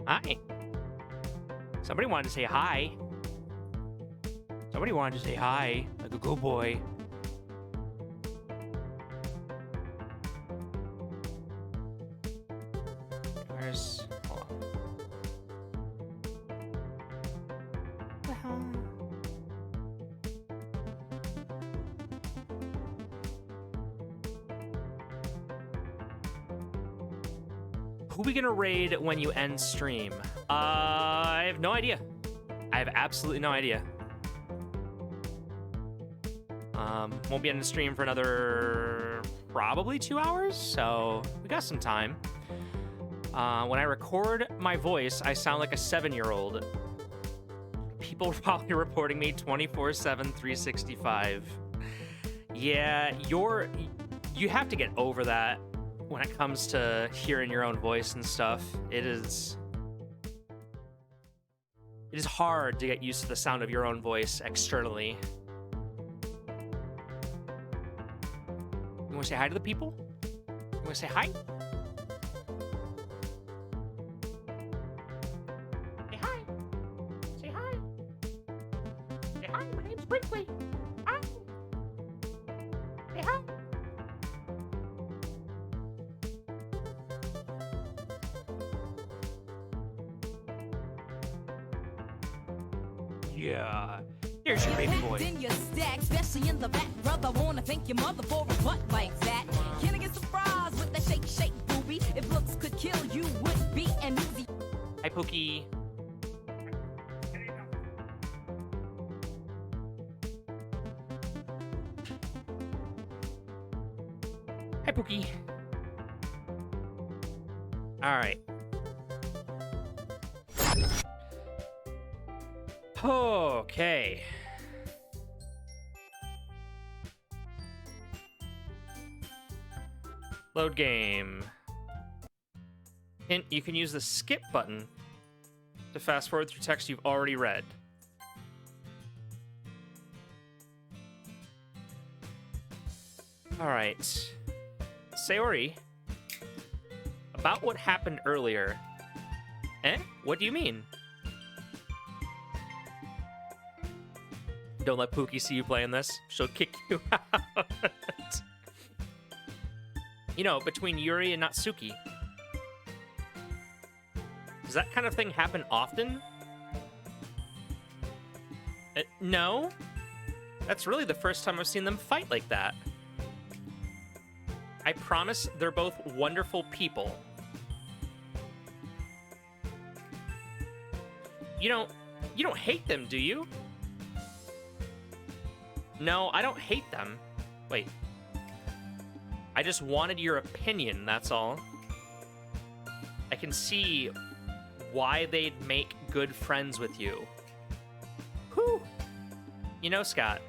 Hi. Somebody wanted to say hi. Somebody wanted to say hi, like a good boy. Where's... Hold on. What the hell? Who we gonna raid when you end stream? I have no idea. I have absolutely no idea. Won't be ending stream for another probably 2 hours, so we got some time. When I record my voice, I sound like a 7-year-old. People are probably reporting me 24/7, 365. Yeah, you have to get over that when it comes to hearing your own voice and stuff. It is hard to get used to the sound of your own voice externally. You want to say hi to the people? You want to say hi? Say hi. Say hi. Say hi. My name's Brinkley. Hi. Say hi. Yeah. There's your baby boy. In your stack, especially in the back, brother. Wanna thank your mother for a butt like that. Can I get some fries with that shake, shake, booby? If looks could kill, you would be an easy. Hi, Pookie. Hi, Pookie. All right. Okay. Load game. Hint, you can use the skip button to fast forward through text you've already read. All right. Sayori, about what happened earlier. Eh? What do you mean? Don't let Pookie see you playing this. She'll kick you out. You know, between Yuri and Natsuki. Does that kind of thing happen often? No. That's really the first time I've seen them fight like that. I promise they're both wonderful people. You don't hate them, do you? No, I don't hate them. Wait. I just wanted your opinion, that's all. I can see why they'd make good friends with you. Whew. You know, Scott,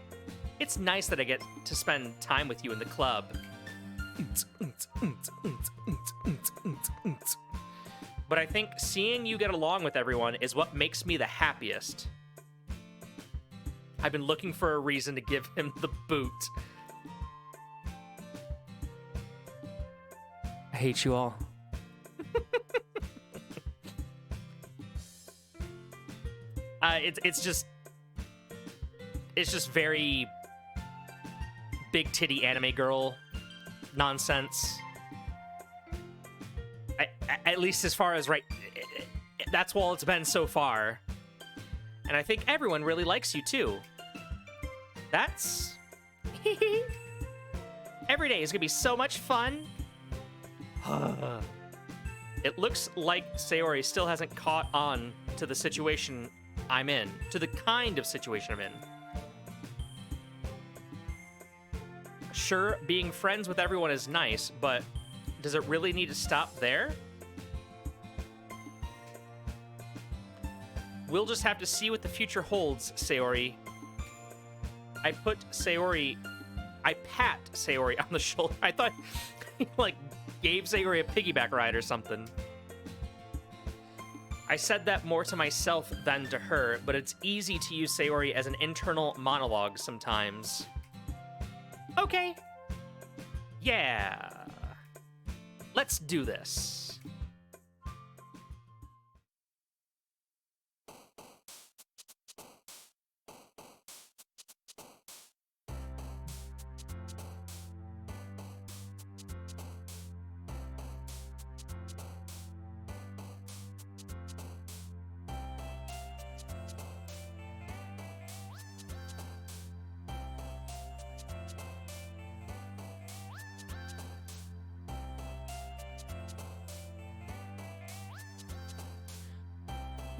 it's nice that I get to spend time with you in the club. But I think seeing you get along with everyone is what makes me the happiest. I've been looking for a reason to give him the boot. I hate you all. It's just very big titty anime girl nonsense. At least as far as that's all it's been so far. And I think everyone really likes you too. That's every day is gonna be so much fun. It looks like Sayori still hasn't caught on to the situation I'm in, to the kind of situation I'm in. Sure, being friends with everyone is nice, but does it really need to stop there? We'll just have to see what the future holds, Sayori. I pat Sayori on the shoulder. I thought he, gave Sayori a piggyback ride or something. I said that more to myself than to her, but it's easy to use Sayori as an internal monologue sometimes. Okay. Yeah. Let's do this.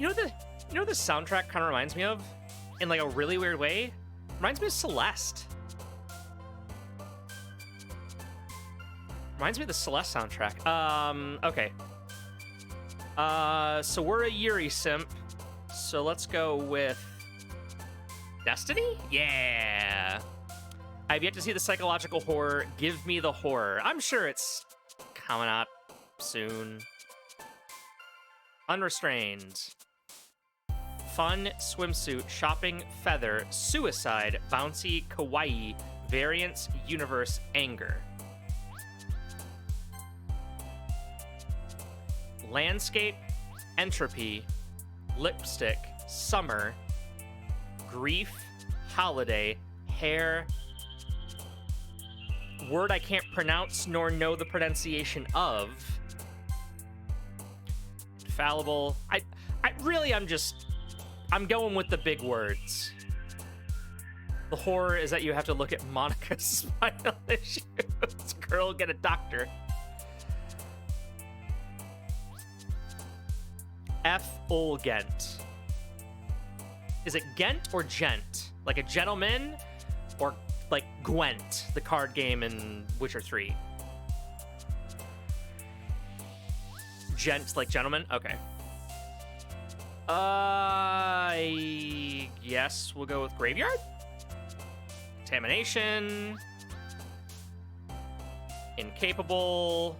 You know what this soundtrack kind of reminds me of? In like a really weird way? Reminds me of Celeste. Reminds me of the Celeste soundtrack. Okay. So we're a Yuri simp. So let's go with Destiny? Yeah. I've yet to see the psychological horror. Give me the horror. I'm sure it's coming out soon. Unrestrained. Fun, swimsuit, shopping, feather, suicide, bouncy, kawaii, variance, universe, anger. Landscape, entropy, lipstick, summer, grief, holiday, hair, word I can't pronounce nor know the pronunciation of, fallible. I'm going with the big words. The horror is that you have to look at Monica's spinal issues. Girl, get a doctor. Effulgent. Is it Gent or Gent? Like a gentleman? Or like Gwent, the card game in Witcher 3? Gent, like gentleman? Okay. I guess we'll go with Graveyard? Contamination. Incapable.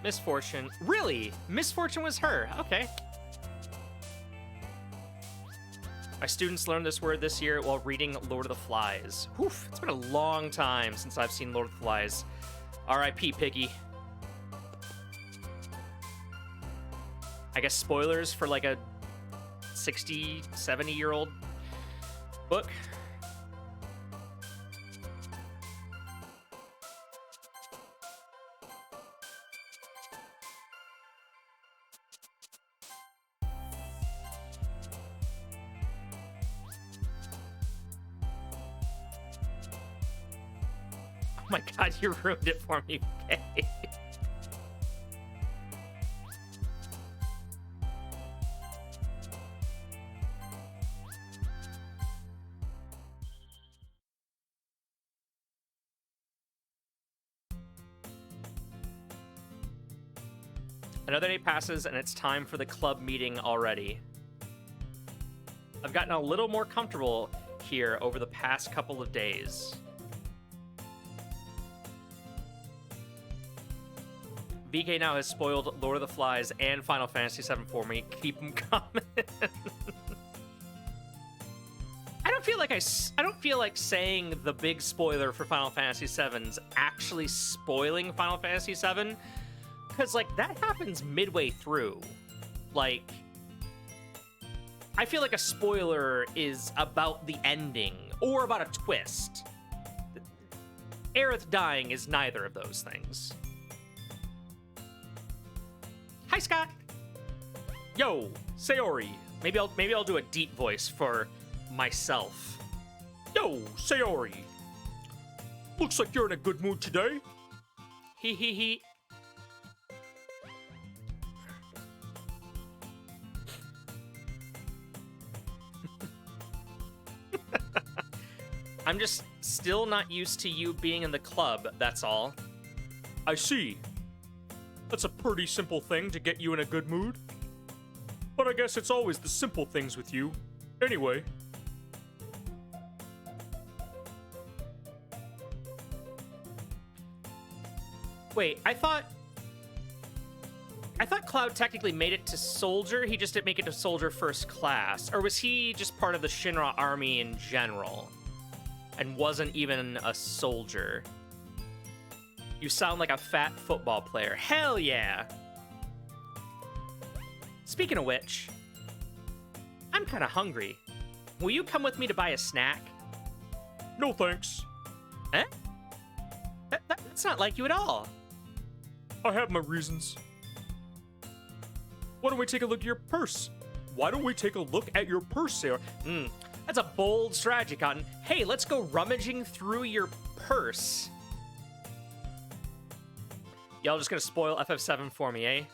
Misfortune. Really? Misfortune was her. Okay. My students learned this word this year while reading Lord of the Flies. Oof, it's been a long time since I've seen Lord of the Flies. R.I.P. Piggy. I guess spoilers for like a 60, 70-year-old book. Oh my god, you ruined it for me, okay? Another day passes, and it's time for the club meeting already. I've gotten a little more comfortable here over the past couple of days. VK now has spoiled Lord of the Flies and Final Fantasy VII for me. Keep them coming. I don't feel like saying the big spoiler for Final Fantasy VII's actually spoiling Final Fantasy VII. Because, like, that happens midway through. Like, I feel like a spoiler is about the ending or about a twist. Aerith dying is neither of those things. Hi, Scott. Yo, Sayori. Maybe I'll do a deep voice for myself. Yo, Sayori. Looks like you're in a good mood today. Hee hee hee. I'm just still not used to you being in the club, that's all. I see. That's a pretty simple thing to get you in a good mood. But I guess it's always the simple things with you. Anyway. Wait, I thought Cloud technically made it to Soldier, he just didn't make it to Soldier First Class. Or was he just part of the Shinra army in general? And wasn't even a soldier? You sound like a fat football player. Hell yeah! Speaking of which, I'm kinda hungry. Will you come with me to buy a snack? No thanks. Eh? That's not like you at all. I have my reasons. Why don't we take a look at your purse? Why don't we take a look at your purse, Sarah? That's a bold strategy, Cotton. Hey, let's go rummaging through your purse. Y'all just gonna spoil FF7 for me, eh?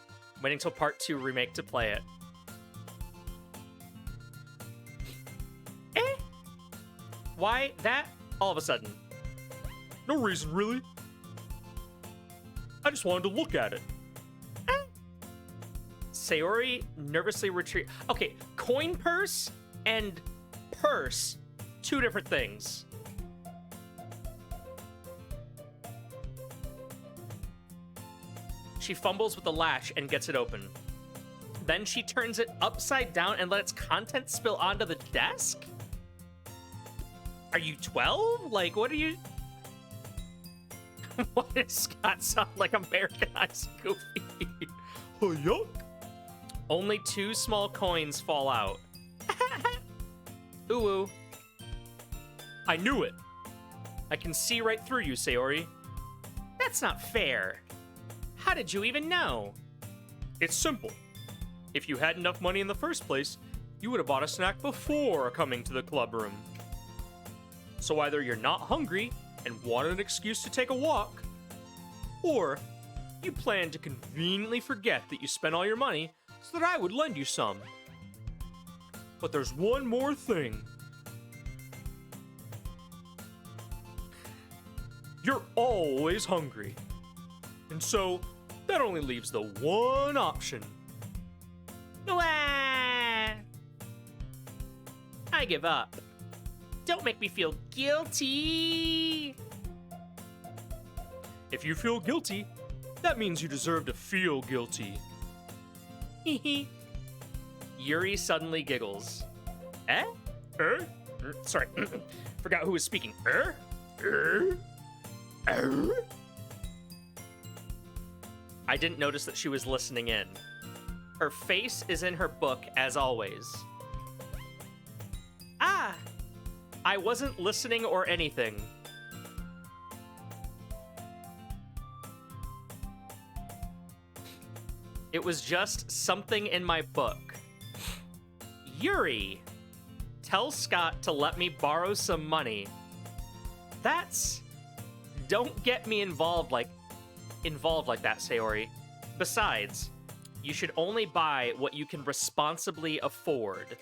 Waiting till part 2 remake to play it. Why that all of a sudden? No reason, really. I just wanted to look at it. Sayori nervously retreat. Okay, coin purse and purse, two different things. She fumbles with the latch and gets it open. Then she turns it upside down and lets its contents spill onto the desk? Are you 12? Like, what are you... Why does Scott sound like Americanized Goofy? Oh, yuck. Only 2 small coins fall out. Ooh, ooh. I knew it. I can see right through you, Sayori. That's not fair. How did you even know? It's simple. If you had enough money in the first place, you would have bought a snack before coming to the club room. So either you're not hungry and wanted an excuse to take a walk, or you plan to conveniently forget that you spent all your money so that I would lend you some. But there's one more thing. You're always hungry. And so, that only leaves the one option. Wah! I give up. Don't make me feel guilty. If you feel guilty, that means you deserve to feel guilty. Yuri suddenly giggles. Eh? Sorry, forgot who was speaking. I didn't notice that she was listening in. Her face is in her book, as always. Ah! I wasn't listening or anything. It was just something in my book. Yuri, tell Scott to let me borrow some money. That's... Don't get me involved like that, Sayori. Besides, you should only buy what you can responsibly afford.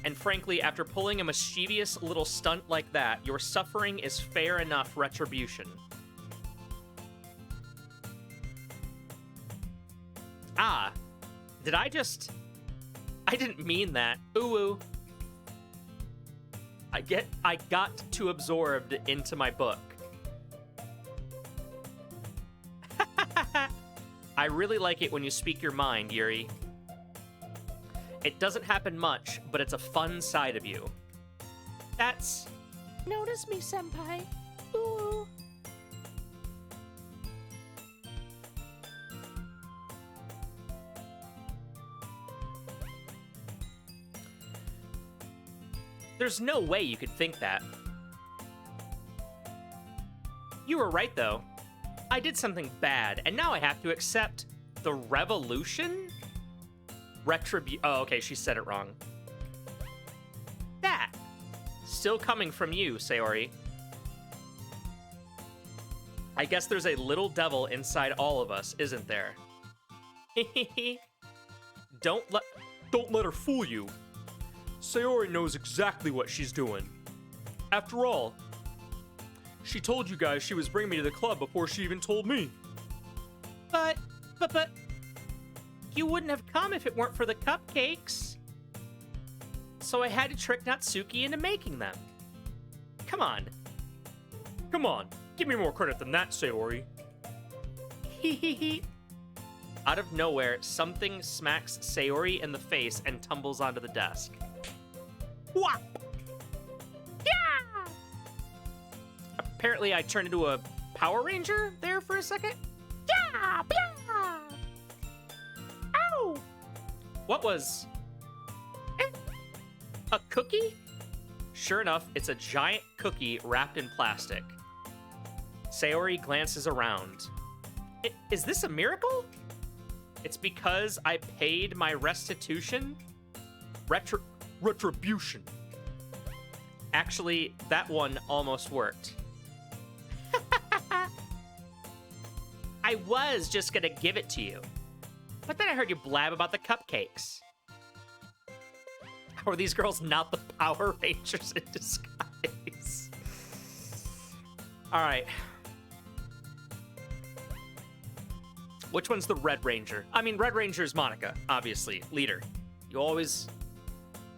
And frankly, after pulling a mischievous little stunt like that, your suffering is fair enough retribution. Ah, I didn't mean that. Ooh, ooh. I got too absorbed into my book. I really like it when you speak your mind, Yuri. It doesn't happen much, but it's a fun side of you. That's... Notice me, senpai. Ooh. There's no way you could think that. You were right, though. I did something bad, and now I have to accept the revolution? Oh, okay, she said it wrong. That. Still coming from you, Sayori. I guess there's a little devil inside all of us, isn't there? Don't let her fool you. Sayori knows exactly what she's doing. After all, she told you guys she was bringing me to the club before she even told me. But, you wouldn't have come if it weren't for the cupcakes. So I had to trick Natsuki into making them. Come on. Come on, give me more credit than that, Sayori. Out of nowhere, something smacks Sayori in the face and tumbles onto the desk. Whop! Yeah! Apparently I turned into a Power Ranger there for a second. Yeah! Yeah! Ow! What was... a cookie? Sure enough, it's a giant cookie wrapped in plastic. Sayori glances around. Is this a miracle? It's because I paid my restitution? Retribution. Actually, that one almost worked. I was just gonna give it to you. But then I heard you blab about the cupcakes. How are these girls not the Power Rangers in disguise? All right. Which one's the Red Ranger? I mean, Red Ranger's Monica, obviously, leader. You always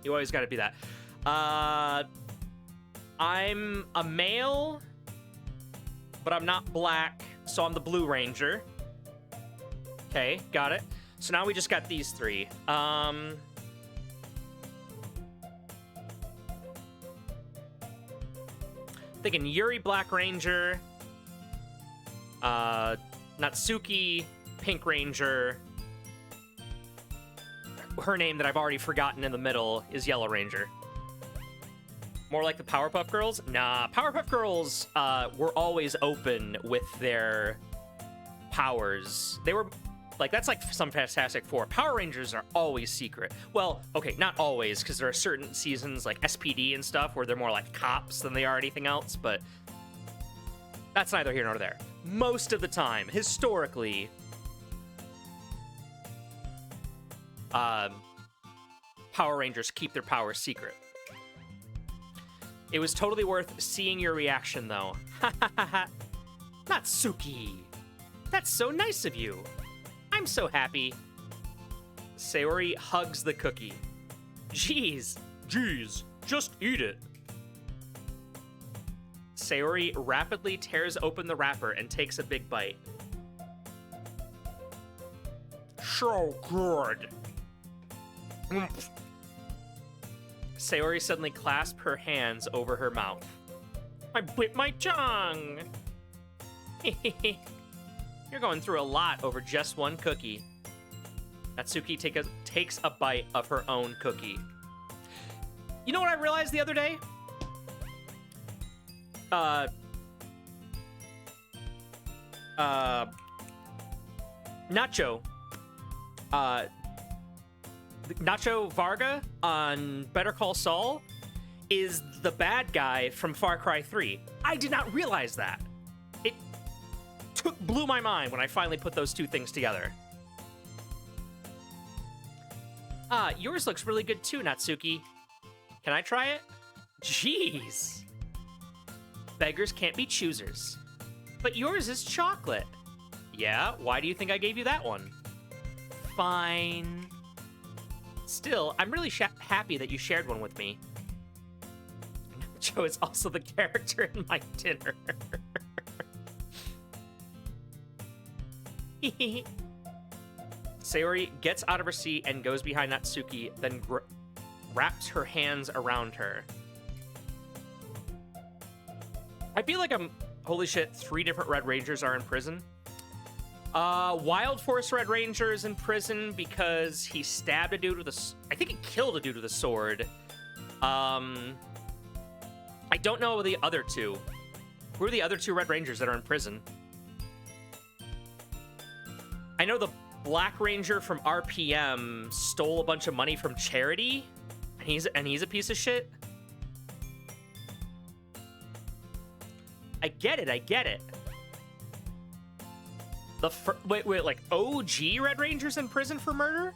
got to be that. I'm a male, but I'm not black, so I'm the Blue Ranger. Okay, got it. So now we just got these three. Thinking Yuri, Black Ranger. Natsuki, Pink Ranger. Her name that I've already forgotten in the middle is Yellow Ranger. More like the Powerpuff Girls? Nah, Powerpuff Girls were always open with their powers. They were, like, that's like some Fantastic Four. Power Rangers are always secret. Well, okay, not always, because there are certain seasons, like SPD and stuff, where they're more like cops than they are anything else, but that's neither here nor there. Most of the time, historically, Power Rangers keep their powers secret. It was totally worth seeing your reaction, though. Natsuki! That's so nice of you. I'm so happy. Sayori hugs the cookie. Jeez, just eat it. Sayori rapidly tears open the wrapper and takes a big bite. So good. Sayori suddenly clasped her hands over her mouth. I bit my tongue! You're going through a lot over just one cookie. Natsuki takes a bite of her own cookie. You know what I realized the other day? Nacho Varga on Better Call Saul is the bad guy from Far Cry 3. I did not realize that. It blew my mind when I finally put those two things together. Yours looks really good too, Natsuki. Can I try it? Jeez. Beggars can't be choosers. But yours is chocolate. Yeah, why do you think I gave you that one? Fine. Still, I'm really happy that you shared one with me. Nacho is also the character in my dinner. Sayori gets out of her seat and goes behind Natsuki, then wraps her hands around her. I feel like holy shit, 3 different Red Rangers are in prison. Wild Force Red Ranger is in prison because he stabbed a dude with I think he killed a dude with a sword. I don't know the other two. Who are the other 2 Red Rangers that are in prison? I know the Black Ranger from RPM stole a bunch of money from charity, and he's a piece of shit. I get it. Wait, like OG Red Ranger's in prison for murder?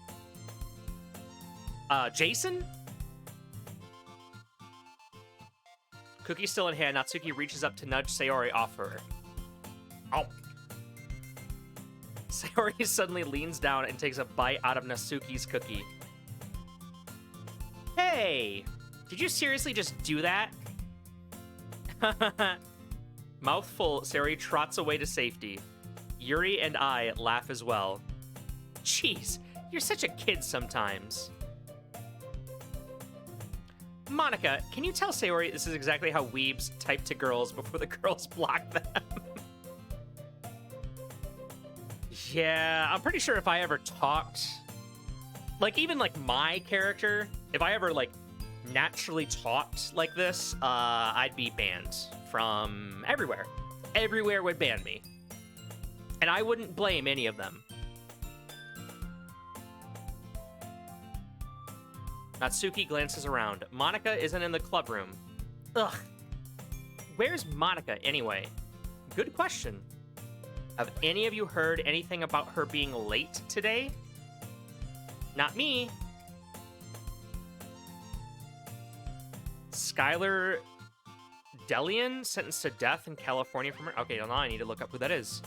Jason? Cookie still in hand, Natsuki reaches up to nudge Sayori off her. Oh. Sayori suddenly leans down and takes a bite out of Natsuki's cookie. Hey! Did you seriously just do that? Mouthful, Sayori trots away to safety. Yuri and I laugh as well. Jeez, you're such a kid sometimes. Monica, can you tell Sayori this is exactly how weebs type to girls before the girls block them? Yeah, I'm pretty sure if I ever talked... Like, even, like, my character, if I ever, like, naturally talked like this, I'd be banned from everywhere. Everywhere would ban me. And I wouldn't blame any of them. Natsuki glances around. Monica isn't in the club room. Ugh. Where's Monica, anyway? Good question. Have any of you heard anything about her being late today? Not me. Skylar Delian sentenced to death in California for murder. Okay, now I need to look up who that is.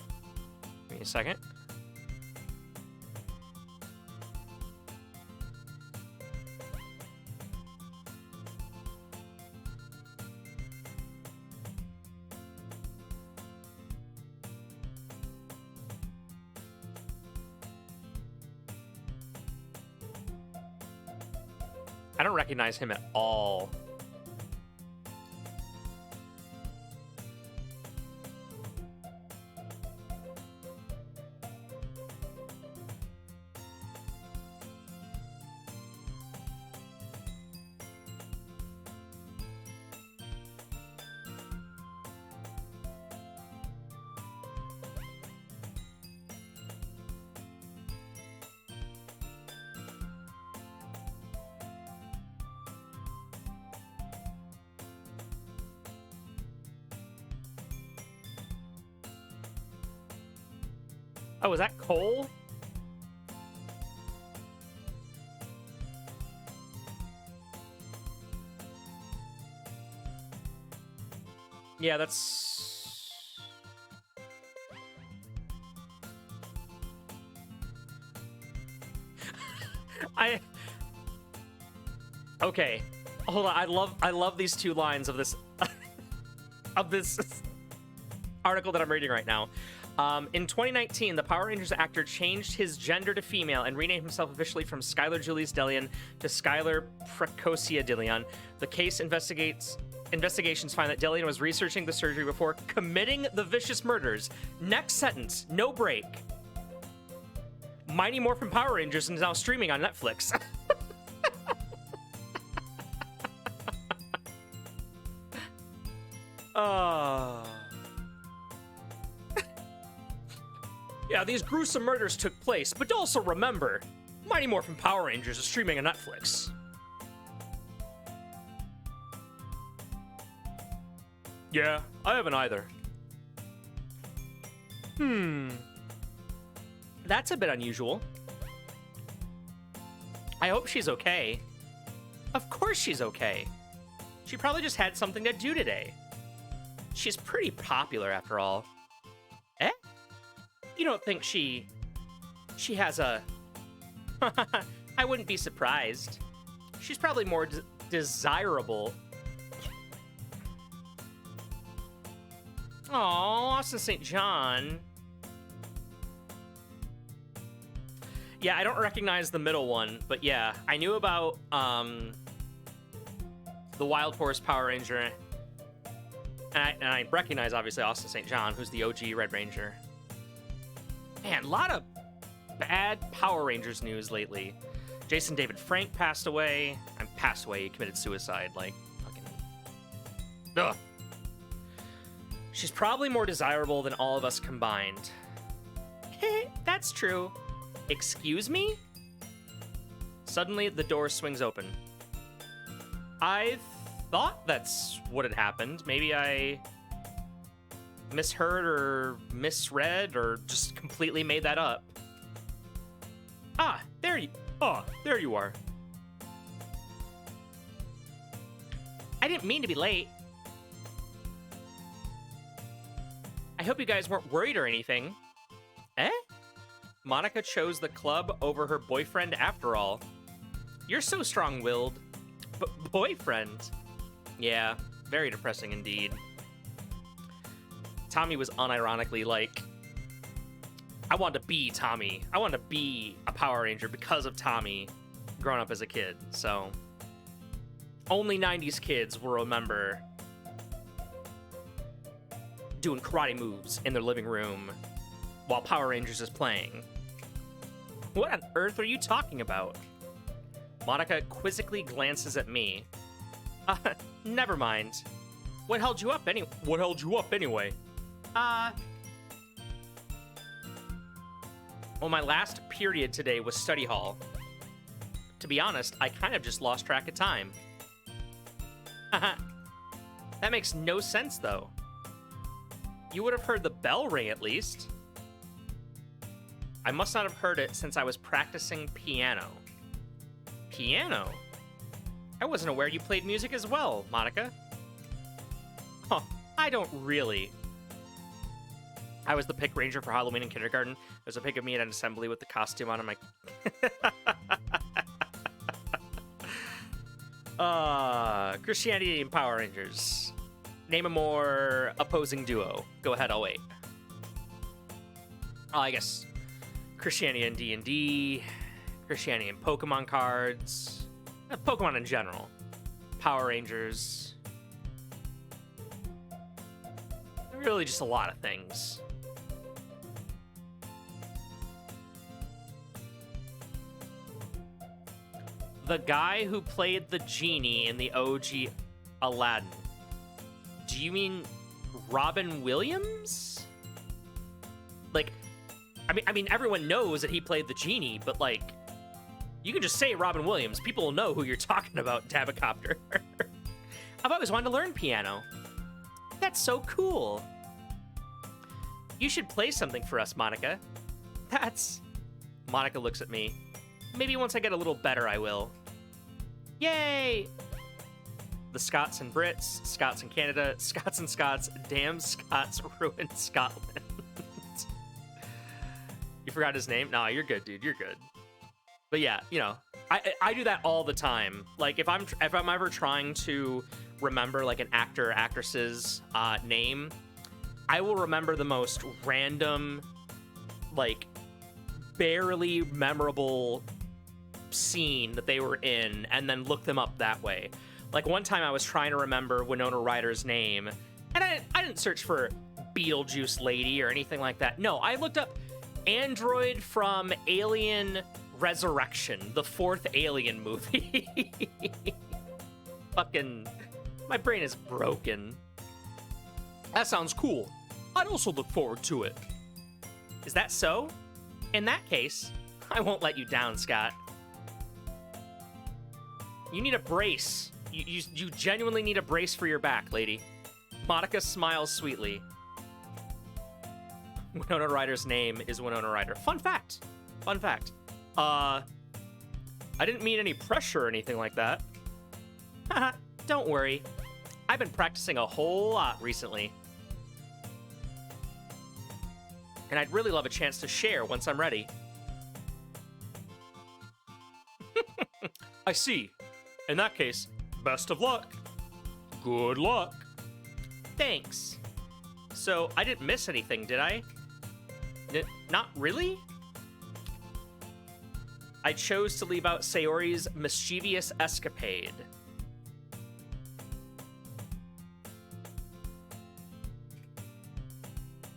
Give me a second. I don't recognize him at all. Oh, is that Cole? Yeah, that's... Okay. Hold on. I love these two lines of this of this article that I'm reading right now. In 2019, the Power Rangers actor changed his gender to female and renamed himself officially from Skylar Julius Delian to Skylar Precocia Delian. The case investigations find that Delian was researching the surgery before committing the vicious murders. Next sentence, no break. Mighty Morphin Power Rangers is now streaming on Netflix. Yeah, these gruesome murders took place, but also remember, Mighty Morphin Power Rangers is streaming on Netflix. Yeah, I haven't either. That's a bit unusual. I hope she's okay. Of course she's okay. She probably just had something to do today. She's pretty popular after all. Eh? You don't think she has a... I wouldn't be surprised. She's probably more desirable. Aw, Austin St. John. Yeah, I don't recognize the middle one, but yeah, I knew about the Wild Force Power Ranger, and I recognize obviously Austin St. John, who's the OG Red Ranger. Man, a lot of bad Power Rangers news lately. Jason David Frank passed away. He committed suicide, like, fucking... Ugh. She's probably more desirable than all of us combined. That's true. Excuse me? Suddenly, the door swings open. I thought that's what had happened. Maybe I misheard or misread or just completely made that up. There you are. I didn't mean to be late. I hope you guys weren't worried or anything. Eh? Monica chose the club over her boyfriend after all. You're so strong-willed. Boyfriend? Yeah, very depressing indeed. Tommy was unironically like, I wanted to be Tommy. I wanted to be a Power Ranger because of Tommy growing up as a kid, so... Only 90s kids will remember doing karate moves in their living room while Power Rangers is playing. What on earth are you talking about? Monica quizzically glances at me. Never mind. What held you up anyway? Well, my last period today was study hall. To be honest, I kind of just lost track of time. That makes no sense, though. You would have heard the bell ring, at least. I must not have heard it since I was practicing piano. Piano? I wasn't aware you played music as well, Monica. Huh, I don't really. I was the pick ranger for Halloween in kindergarten. There's a pic of me at an assembly with the costume on. I'm like... Christianity and Power Rangers. Name a more opposing duo. Go ahead, I'll wait. Oh, I guess Christianity and D&D, Christianity and Pokemon cards, Pokemon in general, Power Rangers. Really just a lot of things. The guy who played the genie in the OG Aladdin. Do you mean Robin Williams? Like, I mean, everyone knows that he played the genie, but like, you can just say Robin Williams. People will know who you're talking about, Tabacopter. I've always wanted to learn piano. That's so cool. You should play something for us, Monica. Monica looks at me. Maybe once I get a little better, I will. Yay! The Scots and Brits, Scots and Canada, Scots and Scots, damn Scots ruined Scotland. You forgot his name? No, you're good, dude. You're good. But yeah, you know, I do that all the time. Like if I'm ever trying to remember like an actor or actress's name, I will remember the most random, like barely memorable scene that they were in and then look them up that way. Like one time I was trying to remember Winona Ryder's name and I didn't search for Beetlejuice Lady or anything like that. No, I looked up Android from Alien Resurrection, the 4th Alien movie. Fucking, my brain is broken. That sounds cool. I'd also look forward to it. Is that so? In that case, I won't let you down, Scott. You need a brace. You genuinely need a brace for your back, lady. Monica smiles sweetly. Winona Ryder's name is Winona Ryder. Fun fact. Fun fact. I didn't mean any pressure or anything like that. Haha, don't worry. I've been practicing a whole lot recently. And I'd really love a chance to share once I'm ready. I see. In that case, best of luck. Good luck. Thanks. So, I didn't miss anything, did I? Not really? I chose to leave out Sayori's mischievous escapade.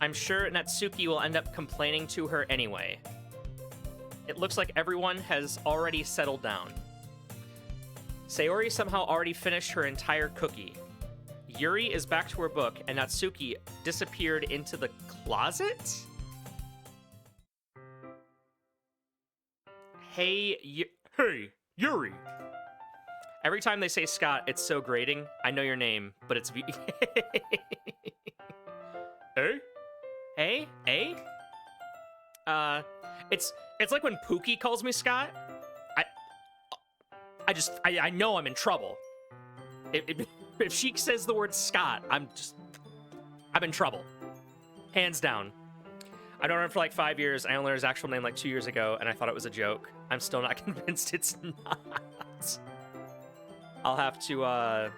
I'm sure Natsuki will end up complaining to her anyway. It looks like everyone has already settled down. Sayori somehow already finished her entire cookie. Yuri is back to her book, and Natsuki disappeared into the closet? Hey, Yuri. Every time they say Scott, it's so grating. I know your name, but it's... Hey? Hey? Hey? It's like when Pookie calls me Scott. I know I'm in trouble. If she says the word Scott, I'm in trouble. Hands down. I've known her for like 5 years. I only learned his actual name like 2 years ago, and I thought it was a joke. I'm still not convinced it's not. I'll have to, I'll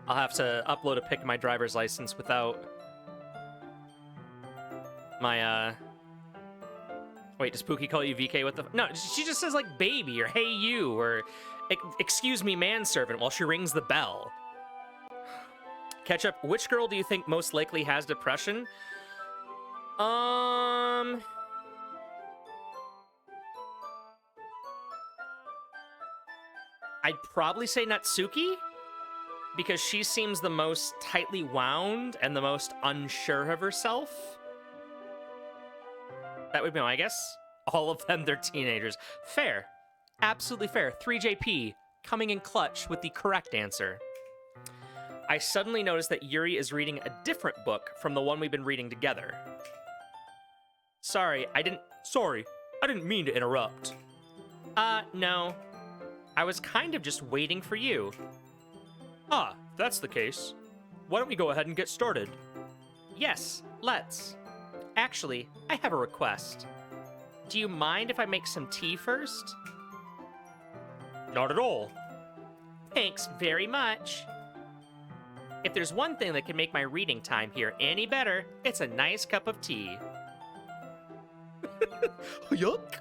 have to upload a pic of my driver's license without my, Wait, does Pookie call you VK? What the... No, she just says, like, baby, or hey, you, or excuse me, manservant, while she rings the bell. Ketchup, which girl do you think most likely has depression? I'd probably say Natsuki, because she seems the most tightly wound and the most unsure of herself. That would be my guess. All of them, they're teenagers. Fair. Absolutely fair. 3JP coming in clutch with the correct answer. I suddenly notice that Yuri is reading a different book from the one we've been reading together. Sorry, I didn't mean to interrupt. No. I was kind of just waiting for you. Ah, if that's the case. Why don't we go ahead and get started? Yes, let's. Actually, I have a request. Do you mind if I make some tea first? Not at all. Thanks very much. If there's one thing that can make my reading time here any better, it's a nice cup of tea. Yuck.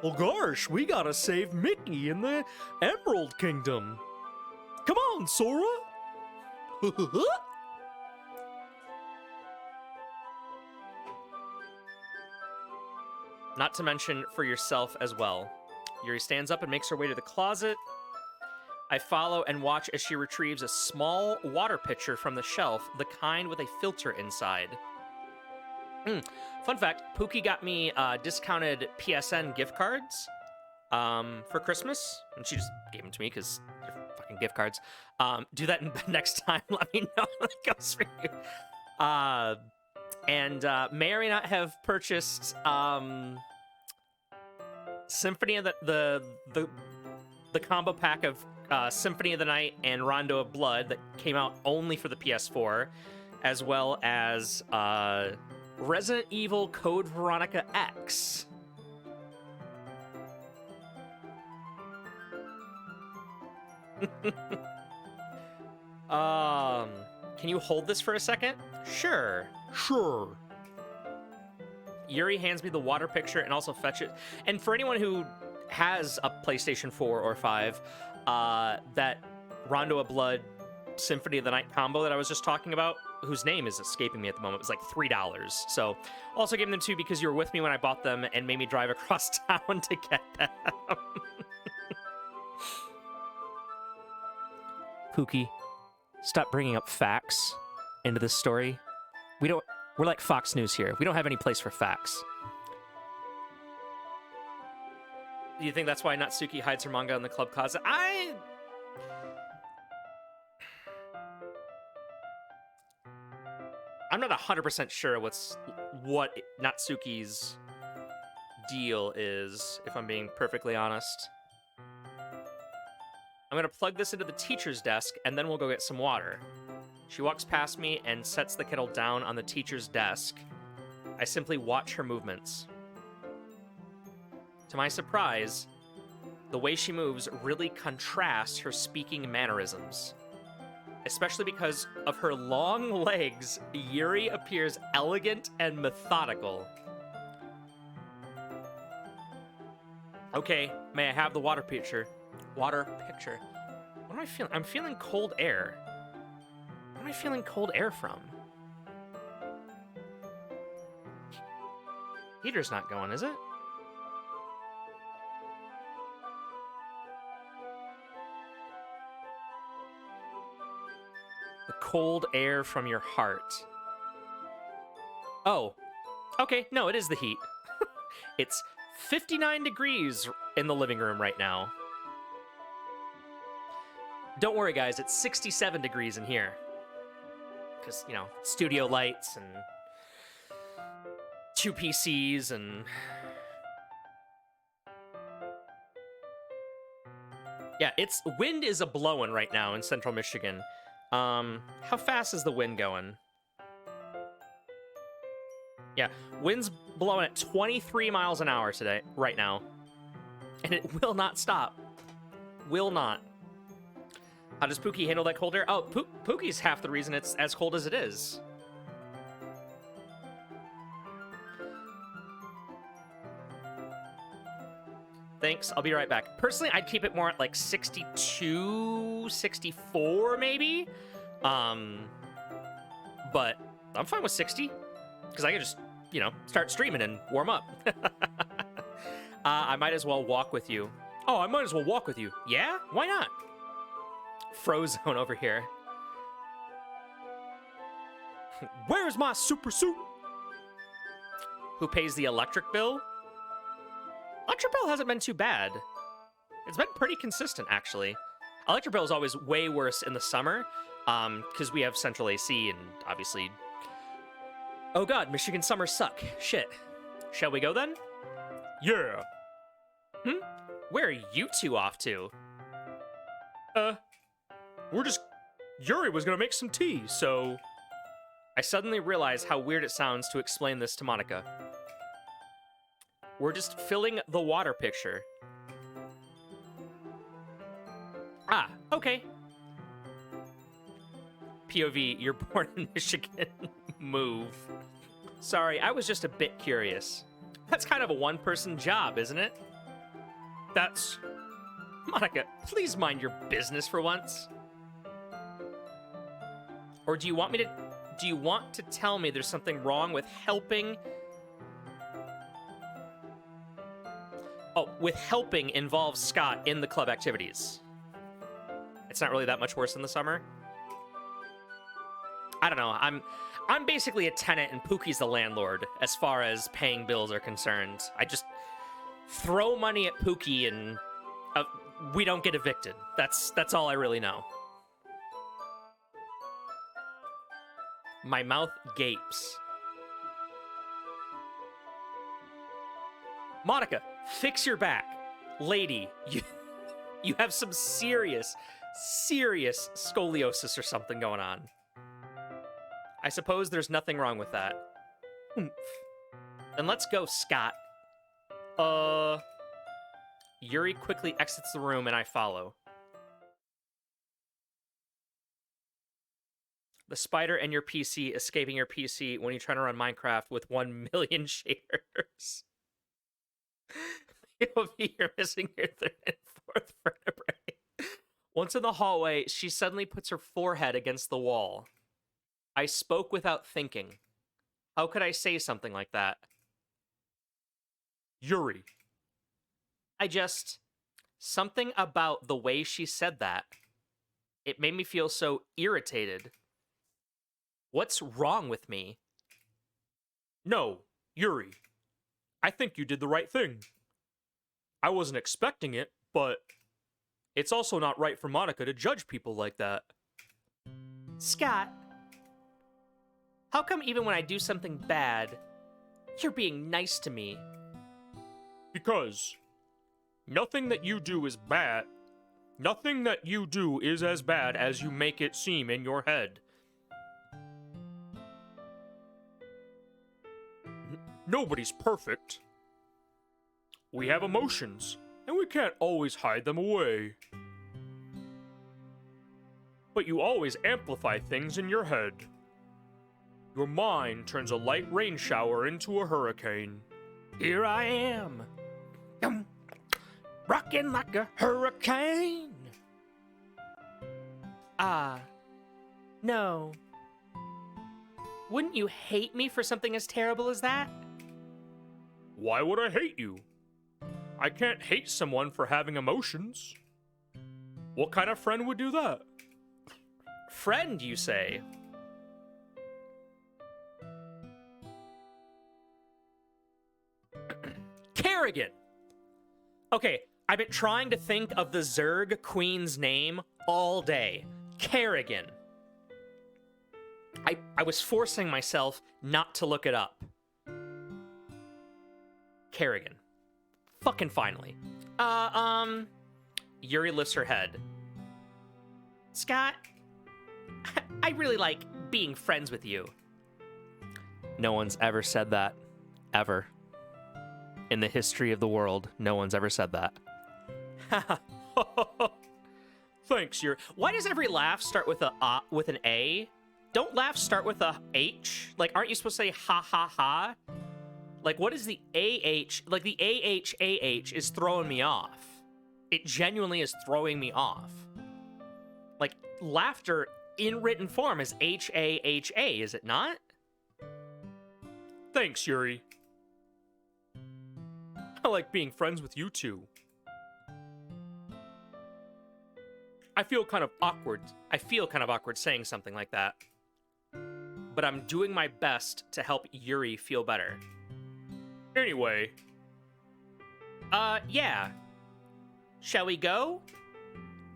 Well, gosh, we gotta save Mickey in the Emerald Kingdom. Come on, Sora. Not to mention for yourself as well. Yuri stands up and makes her way to the closet. I follow and watch as she retrieves a small water pitcher from the shelf, the kind with a filter inside. Fun fact, Pookie got me discounted PSN gift cards for Christmas, and she just gave them to me because they're fucking gift cards. Do that next time. Let me know when it goes for you. And may or may not have purchased Symphony of the combo pack of Symphony of the Night and Rondo of Blood that came out only for the PS4, as well as Resident Evil Code Veronica X. Can you hold this for a second? Sure. Yuri hands me the water pitcher and also fetch it. And for anyone who has a PlayStation 4 or 5, that Rondo of Blood Symphony of the Night combo that I was just talking about, whose name is escaping me at the moment, was like $3. So also gave them to you because you were with me when I bought them and made me drive across town to get them. Pookie, stop bringing up facts into this story. We're like Fox News here. We don't have any place for facts. Do you think that's why Natsuki hides her manga in the club closet? I'm not 100% sure what Natsuki's deal is, if I'm being perfectly honest. I'm gonna plug this into the teacher's desk, and then we'll go get some water. She walks past me and sets the kettle down on the teacher's desk. I simply watch her movements. To my surprise, the way she moves really contrasts her speaking mannerisms. Especially because of her long legs, Yuri appears elegant and methodical. Okay, may I have the water pitcher? Water pitcher. What am I feeling? I'm feeling cold air. Where am I feeling cold air from? Heater's not going, is it? The cold air from your heart. Oh. Okay, no, it is the heat. It's 59 degrees in the living room right now. Don't worry, guys, it's 67 degrees in here. Because, you know, studio lights and 2 PCs and... Yeah, wind is a-blowing right now in central Michigan. How fast is the wind going? Yeah, wind's blowing at 23 miles an hour today, right now. And it will not stop. Will not. How does Pookie handle that cold air? Oh, Pookie's half the reason it's as cold as it is. Thanks, I'll be right back. Personally, I'd keep it more at like 62, 64 maybe. But I'm fine with 60. Because I can just, you know, start streaming and warm up. I might as well walk with you. Oh, I might as well walk with you. Yeah? Why not? Frozone over here. Where's my super suit? Who pays the electric bill? Electric bill hasn't been too bad. It's been pretty consistent, actually. Electric bill is always way worse in the summer, because we have central AC and obviously... Oh god, Michigan summers suck. Shit. Shall we go then? Yeah. Where are you two off to? We're just... Yuri was gonna make some tea, so... I suddenly realize how weird it sounds to explain this to Monica. We're just filling the water picture. Ah, okay. POV, you're born in Michigan. Move. Sorry, I was just a bit curious. That's kind of a one-person job, isn't it? That's... Monica, please mind your business for once. Or do you want to tell me there's something wrong with helping? Oh, with helping involves Scott in the club activities. It's not really that much worse in the summer. I don't know. I'm basically a tenant and Pookie's the landlord as far as paying bills are concerned. I just throw money at Pookie and we don't get evicted. That's all I really know. My mouth gapes. Monica, fix your back. Lady, you have some serious scoliosis or something going on. I suppose there's nothing wrong with that. Then let's go, Scott. Yuri quickly exits the room and I follow. The spider and your PC escaping your PC when you try to run Minecraft with 1 million shaders. You're missing your third and fourth vertebrae. Once in the hallway, she suddenly puts her forehead against the wall. I spoke without thinking. How could I say something like that? Yuri. Something about the way she said that. It made me feel so irritated. What's wrong with me? No, Yuri. I think you did the right thing. I wasn't expecting it, but it's also not right for Monica to judge people like that. Scott, how come even when I do something bad, you're being nice to me? Because nothing that you do is bad. Nothing that you do is as bad as you make it seem in your head. Nobody's perfect. We have emotions, and we can't always hide them away. But you always amplify things in your head. Your mind turns a light rain shower into a hurricane. Here I am, rocking like a hurricane. No. Wouldn't you hate me for something as terrible as that? Why would I hate you? I can't hate someone for having emotions. What kind of friend would do that? Friend, you say? Kerrigan! Okay, I've been trying to think of the Zerg Queen's name all day. Kerrigan. I was forcing myself not to look it up. Kerrigan. Fucking finally. Yuri lifts her head. Scott, I really like being friends with you. No one's ever said that. Ever. In the history of the world, no one's ever said that. Thanks, Yuri. Why does every laugh start with with an A? Don't laughs start with a H? Like, aren't you supposed to say ha ha ha? Like, what is the AH? Like, the AH is throwing me off. It genuinely is throwing me off. Like, laughter in written form is HAHA, is it not? Thanks, Yuri. I like being friends with you too. I feel kind of awkward saying something like that. But I'm doing my best to help Yuri feel better. Anyway. Yeah. Shall we go?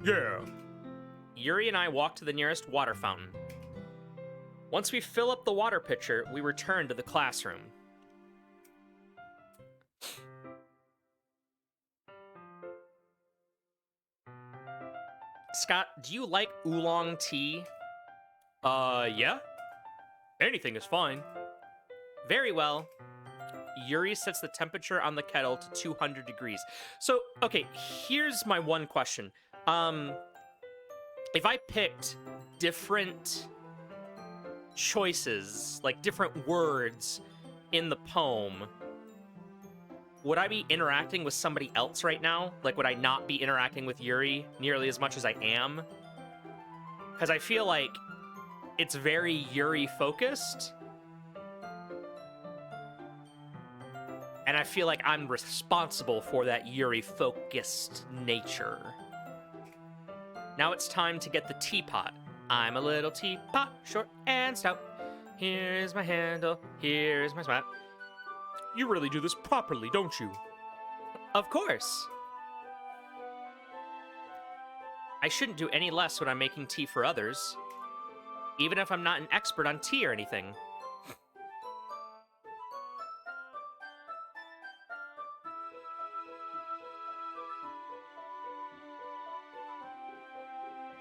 Yeah. Yuri and I walk to the nearest water fountain. Once we fill up the water pitcher, we return to the classroom. Scott, do you like oolong tea? Yeah. Anything is fine. Very well. Yuri sets the temperature on the kettle to 200 degrees. So, okay, here's my one question. If I picked different choices, like different words in the poem, would I be interacting with somebody else right now? Like, would I not be interacting with Yuri nearly as much as I am? Because I feel like it's very Yuri-focused. And I feel like I'm responsible for that Yuri-focused nature. Now it's time to get the teapot. I'm a little teapot, short and stout. Here's my handle, here's my spout. You really do this properly, don't you? Of course. I shouldn't do any less when I'm making tea for others, even if I'm not an expert on tea or anything.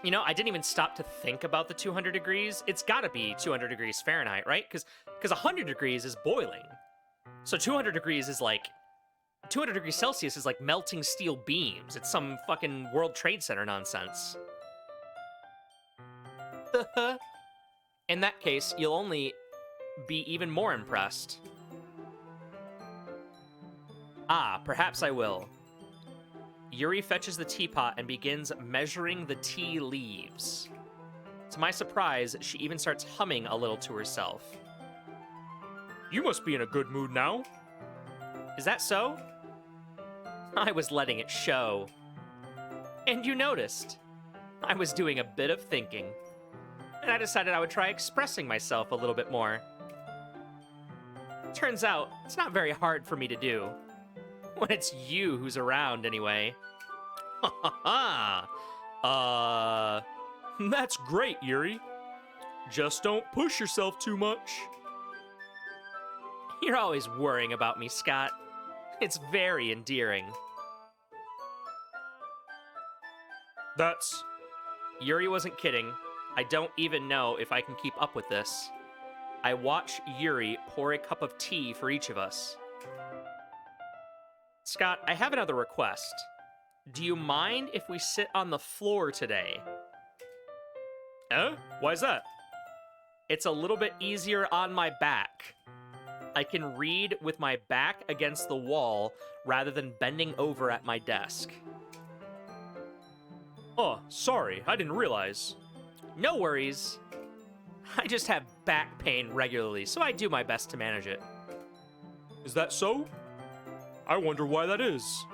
You know, I didn't even stop to think about the 200 degrees. It's gotta be 200 degrees Fahrenheit, right? Because 100 degrees is boiling. So 200 degrees is like, 200 degrees Celsius is like melting steel beams. It's some fucking World Trade Center nonsense. In that case, you'll only be even more impressed. Ah, perhaps I will. Yuri fetches the teapot and begins measuring the tea leaves. To my surprise, she even starts humming a little to herself. You must be in a good mood now. Is that so? I was letting it show. And you noticed. I was doing a bit of thinking. And I decided I would try expressing myself a little bit more. Turns out, it's not very hard for me to do. When it's you who's around, anyway. Ha ha! That's great, Yuri. Just don't push yourself too much. You're always worrying about me, Scott. It's very endearing. That's... Yuri wasn't kidding. I don't even know if I can keep up with this. I watch Yuri pour a cup of tea for each of us. Scott, I have another request. Do you mind if we sit on the floor today? Why's that? It's a little bit easier on my back. I can read with my back against the wall rather than bending over at my desk. Oh, sorry, I didn't realize. No worries. I just have back pain regularly, so I do my best to manage it. Is that so? I wonder why that is.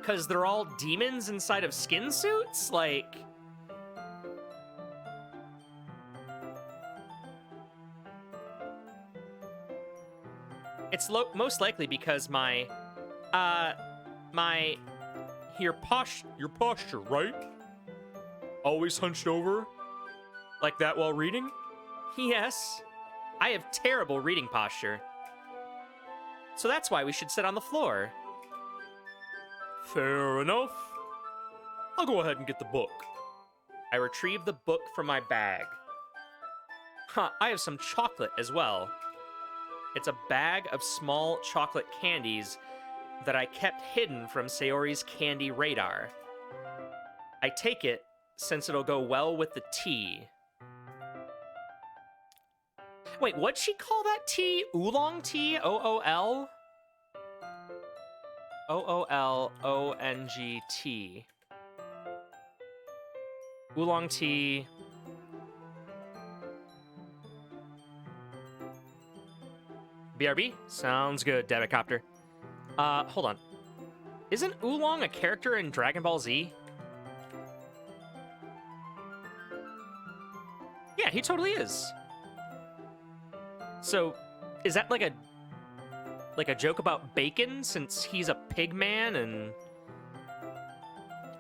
'Cause they're all demons inside of skin suits? Like... It's most likely because my Your posture, right? Always hunched over? Like that while reading? Yes. I have terrible reading posture. So that's why we should sit on the floor. Fair enough. I'll go ahead and get the book. I retrieve the book from my bag. Huh, I have some chocolate as well. It's a bag of small chocolate candies that I kept hidden from Sayori's candy radar. I take it since it'll go well with the tea. Wait, what'd she call that tea? Oolong tea? O-O-L? O-O-L-O-N-G-T. Oolong tea. BRB? Sounds good, Debitcopter. Hold on. Isn't Oolong a character in Dragon Ball Z? Yeah, he totally is. So, is that like a joke about bacon, since he's a pig man and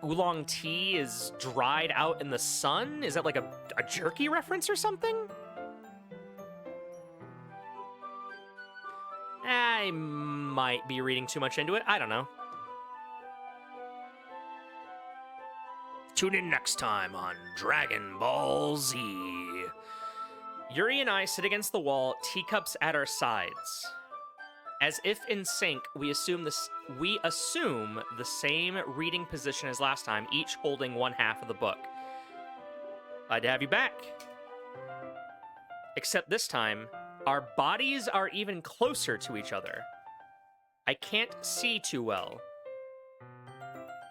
oolong tea is dried out in the sun? Is that like a jerky reference or something? I might be reading too much into it. I don't know. Tune in next time on Dragon Ball Z. Yuri and I sit against the wall, teacups at our sides. As if in sync, we assume the same reading position as last time, each holding one half of the book. Glad to have you back. Except this time, our bodies are even closer to each other. I can't see too well.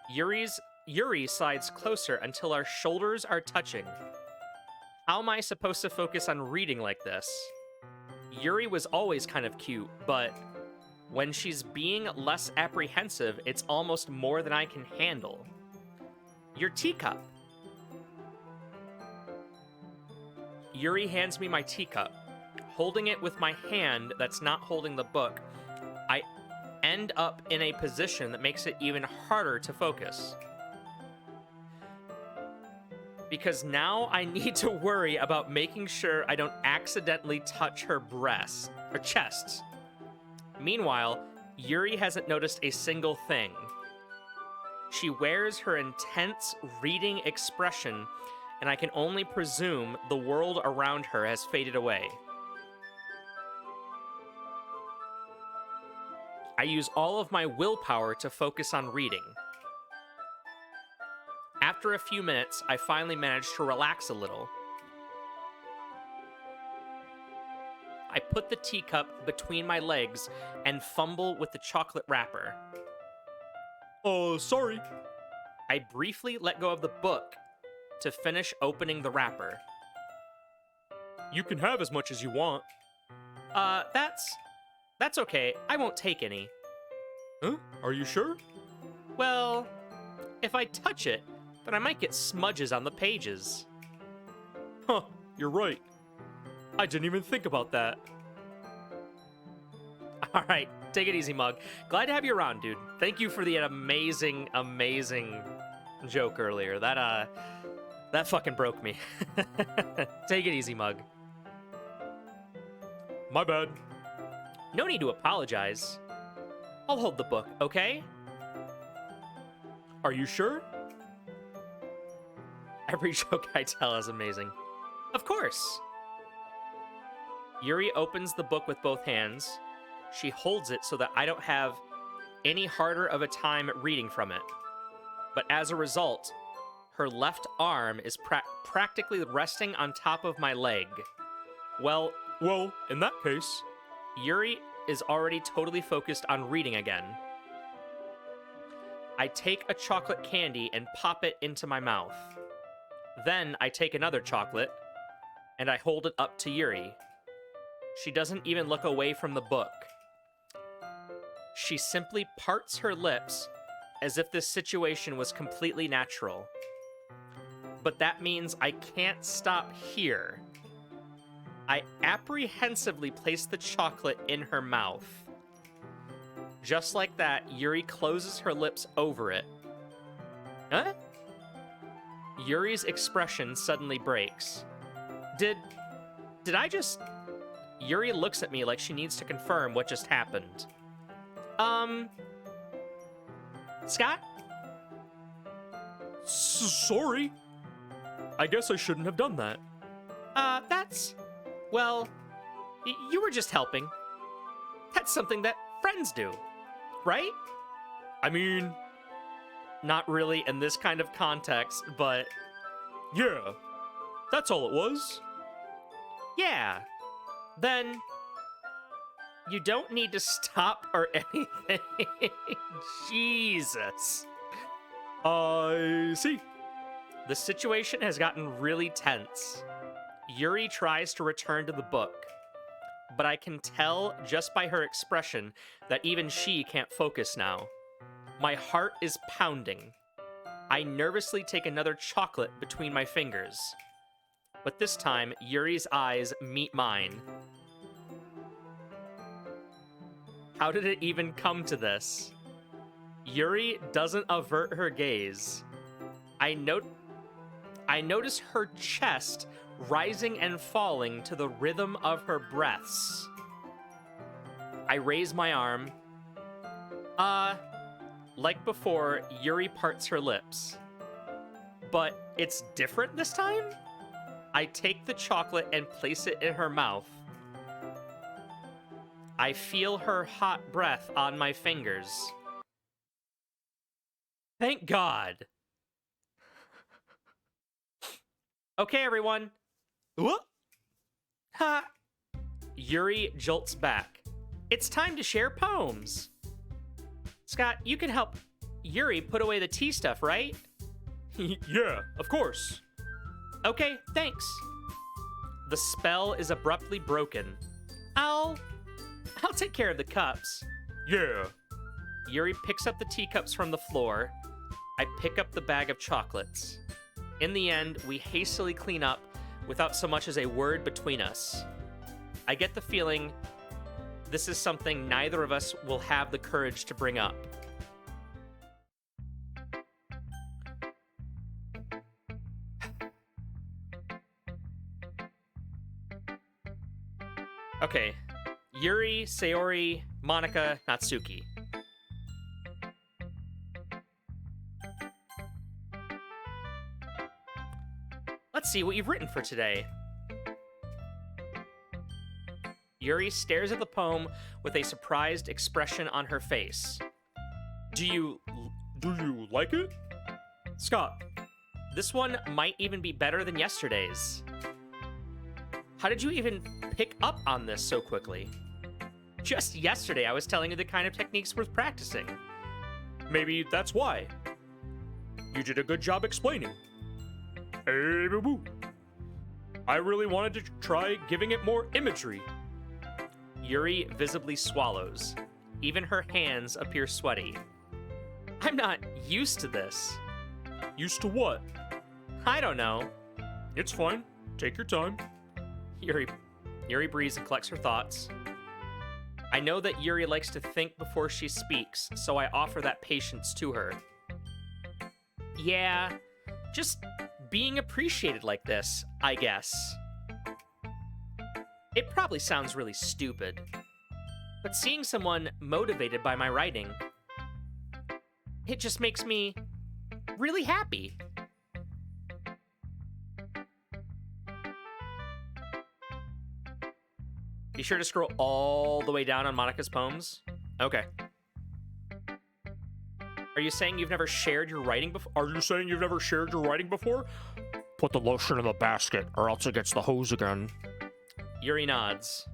Yuri slides closer until our shoulders are touching. How am I supposed to focus on reading like this? Yuri was always kind of cute, but when she's being less apprehensive, it's almost more than I can handle. Your teacup. Yuri hands me my teacup. Holding it with my hand that's not holding the book, I end up in a position that makes it even harder to focus. Because now I need to worry about making sure I don't accidentally touch her breasts or chest. Meanwhile, Yuri hasn't noticed a single thing. She wears her intense reading expression, and I can only presume the world around her has faded away. I use all of my willpower to focus on reading. After a few minutes, I finally manage to relax a little. I put the teacup between my legs and fumble with the chocolate wrapper. Oh, sorry. I briefly let go of the book to finish opening the wrapper. You can have as much as you want. That's okay. I won't take any. Huh? Are you sure? Well, if I touch it, then I might get smudges on the pages. Huh, you're right. I didn't even think about that. All right, take it easy, Mug. Glad to have you around, dude. Thank you for the amazing joke earlier. That fucking broke me. Take it easy, Mug. My bad. No need to apologize. I'll hold the book, okay? Are you sure? Every joke I tell is amazing. Of course. Yuri opens the book with both hands. She holds it so that I don't have any harder of a time reading from it. But as a result, her left arm is practically resting on top of my leg. Well, in that case, Yuri is already totally focused on reading again. I take a chocolate candy and pop it into my mouth. Then I take another chocolate, and I hold it up to Yuri. She doesn't even look away from the book. She simply parts her lips as if this situation was completely natural. But that means I can't stop here. I apprehensively place the chocolate in her mouth. Just like that, Yuri closes her lips over it. Huh? Yuri's expression suddenly breaks. Did I just... Yuri looks at me like she needs to confirm what just happened. Scott? Sorry. I guess I shouldn't have done that. Well, you were just helping. That's something that friends do, right? I mean, not really in this kind of context, but... Yeah, that's all it was. Yeah. Then you don't need to stop or anything. Jesus. I see. The situation has gotten really tense. Yuri tries to return to the book, but I can tell just by her expression that even she can't focus now. My heart is pounding. I nervously take another chocolate between my fingers. But this time, Yuri's eyes meet mine. How did it even come to this? Yuri doesn't avert her gaze. I notice her chest rising and falling to the rhythm of her breaths. I raise my arm. Like before, Yuri parts her lips. But it's different this time? I take the chocolate and place it in her mouth. I feel her hot breath on my fingers. Thank God. Okay, everyone. What? Ha! Yuri jolts back. It's time to share poems. Scott, you can help Yuri put away the tea stuff, right? Yeah, of course. Okay, thanks. The spell is abruptly broken. I'll take care of the cups. Yeah. Yuri picks up the teacups from the floor. I pick up the bag of chocolates. In the end, we hastily clean up without so much as a word between us. I get the feeling this is something neither of us will have the courage to bring up. Okay, Yuri, Sayori, Monica, Natsuki. Let's see what you've written for today. Yuri stares at the poem with a surprised expression on her face. Do you like it? Scott, this one might even be better than yesterday's. How did you even pick up on this so quickly? Just yesterday, I was telling you the kind of techniques we're practicing. Maybe that's why. You did a good job explaining. Hey, boo-boo. I really wanted to try giving it more imagery. Yuri visibly swallows. Even her hands appear sweaty. I'm not used to this. Used to what? I don't know. It's fine. Take your time. Yuri breathes and collects her thoughts. I know that Yuri likes to think before she speaks, so I offer that patience to her. Yeah, just being appreciated like this, I guess. It probably sounds really stupid, but seeing someone motivated by my writing, it just makes me really happy. Be sure to scroll all the way down on Monica's poems. Okay. Are you saying you've never shared your writing before? Are you saying you've never shared your writing before? Put the lotion in the basket, or else it gets the hose again. Yuri nods.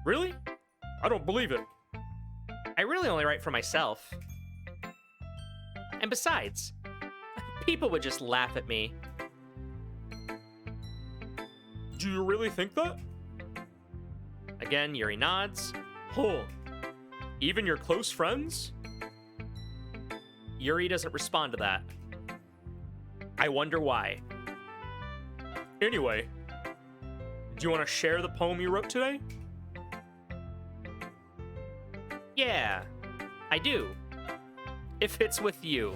Really? I don't believe it. I really only write for myself. And besides, people would just laugh at me. Do you really think that? Again, Yuri nods. Huh. Even your close friends? Yuri doesn't respond to that. I wonder why. Anyway, do you want to share the poem you wrote today? Yeah, I do. If it's with you.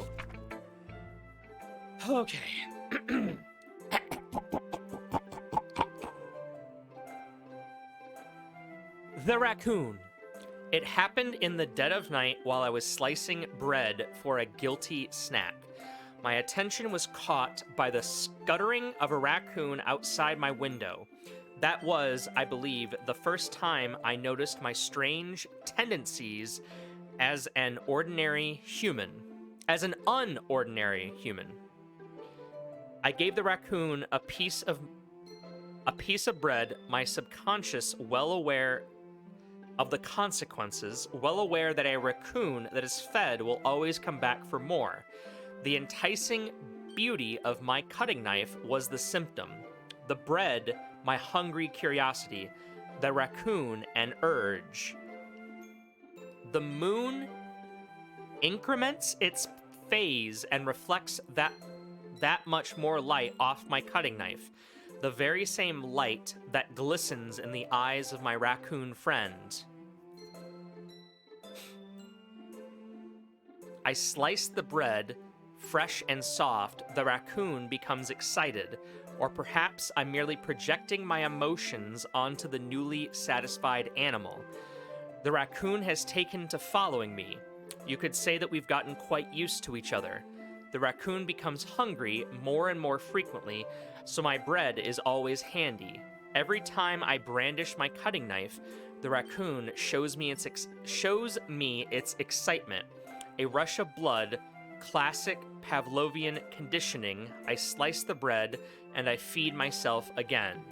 Okay. The raccoon. It happened in the dead of night while I was slicing bread for a guilty snack. My attention was caught by the scuttering of a raccoon outside my window. That was, I believe, the first time I noticed my strange tendencies as an unordinary human. I gave the raccoon a piece of bread, my subconscious well aware of the consequences, well aware that a raccoon that is fed will always come back for more. The enticing beauty of my cutting knife was the symptom. The bread, my hungry curiosity. The raccoon, an urge. The moon increments its phase and reflects that much more light off my cutting knife. The very same light that glistens in the eyes of my raccoon friend. I sliced the bread fresh and soft, the raccoon becomes excited, or perhaps I'm merely projecting my emotions onto the newly satisfied animal. The raccoon has taken to following me. You could say that we've gotten quite used to each other. The raccoon becomes hungry more and more frequently, so my bread is always handy. Every time I brandish my cutting knife, the raccoon shows me its excitement. A rush of blood, classic Pavlovian conditioning. I slice the bread and I feed myself again.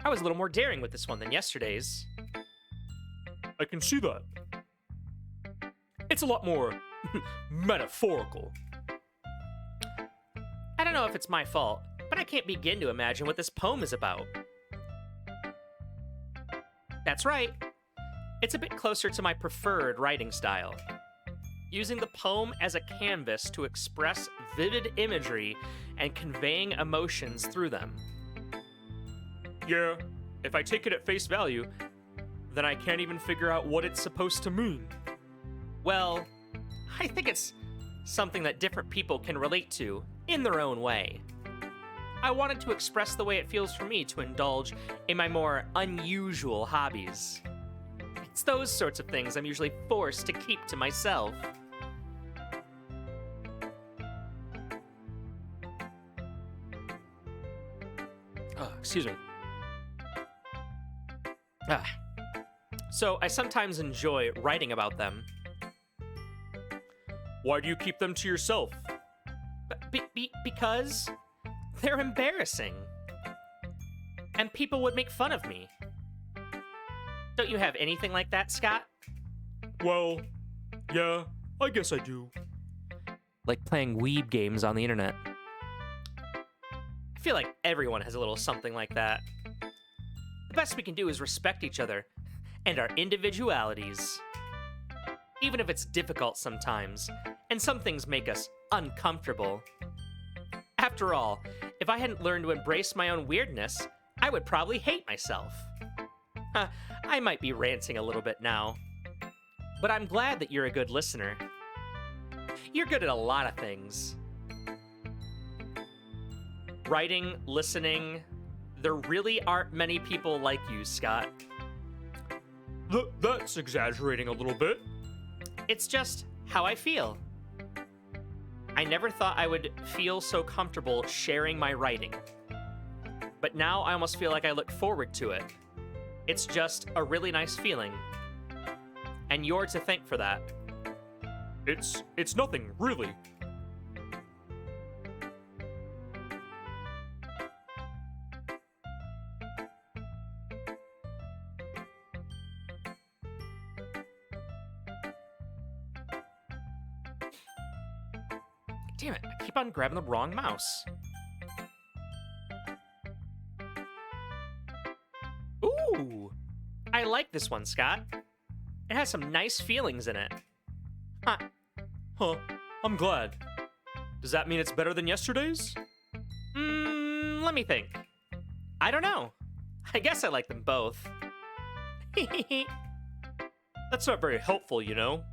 I was a little more daring with this one than yesterday's. I can see that. It's a lot more metaphorical. I don't know if it's my fault, but I can't begin to imagine what this poem is about. That's right. It's a bit closer to my preferred writing style. Using the poem as a canvas to express vivid imagery and conveying emotions through them. Yeah, if I take it at face value, then I can't even figure out what it's supposed to mean. Well, I think it's something that different people can relate to in their own way. I wanted to express the way it feels for me to indulge in my more unusual hobbies. It's those sorts of things I'm usually forced to keep to myself. Excuse me. So I sometimes enjoy writing about them. Why do you keep them to yourself? Because they're embarrassing. And people would make fun of me. Don't you have anything like that, Scott? Well, yeah, I guess I do. Like playing weeb games on the internet. I feel like everyone has a little something like that. The best we can do is respect each other and our individualities. Even if it's difficult sometimes, and some things make us uncomfortable. After all, if I hadn't learned to embrace my own weirdness, I would probably hate myself. I might be ranting a little bit now, but I'm glad that you're a good listener. You're good at a lot of things. Writing, listening, there really aren't many people like you, Scott. That's exaggerating a little bit. It's just how I feel. I never thought I would feel so comfortable sharing my writing. But now I almost feel like I look forward to it. It's just a really nice feeling. And you're to thank for that. It's nothing, really. Damn it, I keep on grabbing the wrong mouse. Ooh! I like this one, Scott. It has some nice feelings in it. Huh, I'm glad. Does that mean it's better than yesterday's? Let me think. I don't know. I guess I like them both. That's not very helpful, you know?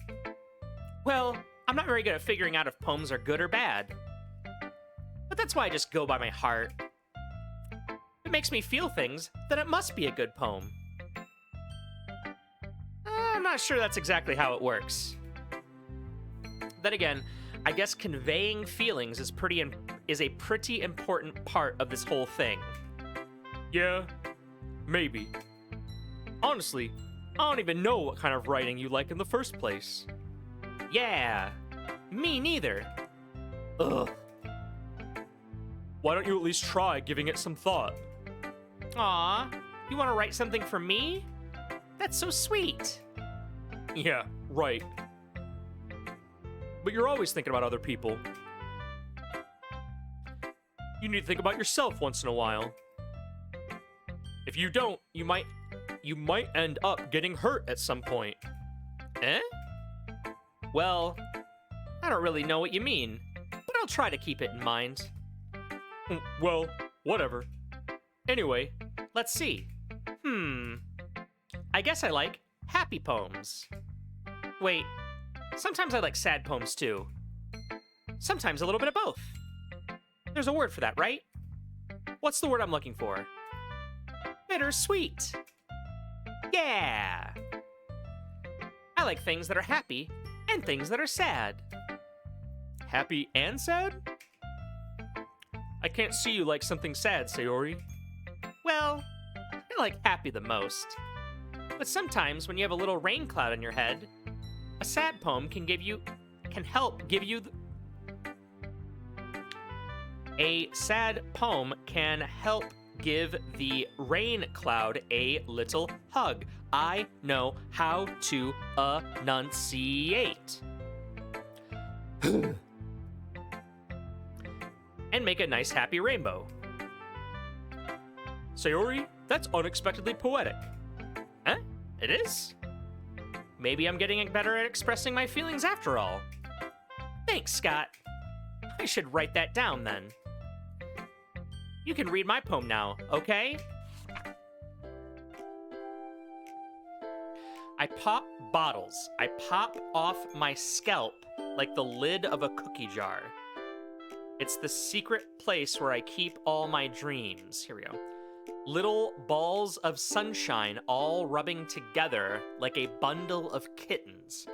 Well, I'm not very good at figuring out if poems are good or bad. But that's why I just go by my heart. If it makes me feel things, then it must be a good poem. I'm not sure that's exactly how it works. Then again, I guess conveying feelings is a pretty important part of this whole thing. Yeah, maybe. Honestly, I don't even know what kind of writing you like in the first place. Yeah, me neither. Ugh. Why don't you at least try giving it some thought? Aw, you want to write something for me? That's so sweet. Yeah, right. But you're always thinking about other people. You need to think about yourself once in a while. If you don't, you might end up getting hurt at some point. Eh? Well, I don't really know what you mean, but I'll try to keep it in mind. Well, whatever. Anyway, Let's see. I guess I like happy poems. Wait, sometimes I like sad poems too. Sometimes a little bit of both. There's a word for that, right? What's the word I'm looking for? Bittersweet. Yeah. I like things that are happy and things that are sad. happy and sad? I can't see you like something sad, Sayori. Well, I like happy the most. But sometimes when you have a little rain cloud in your head, a sad poem can help give you a sad poem can help give the rain cloud a little hug. I know how to enunciate. And make a nice happy rainbow. Sayori, that's unexpectedly poetic. Huh? It is? Maybe I'm getting better at expressing my feelings after all. Thanks, Scott. I should write that down then. You can read my poem now, okay? I pop bottles. I pop off my scalp like the lid of a cookie jar. It's the secret place where I keep all my dreams. Here we go. Little balls of sunshine all rubbing together like a bundle of kittens.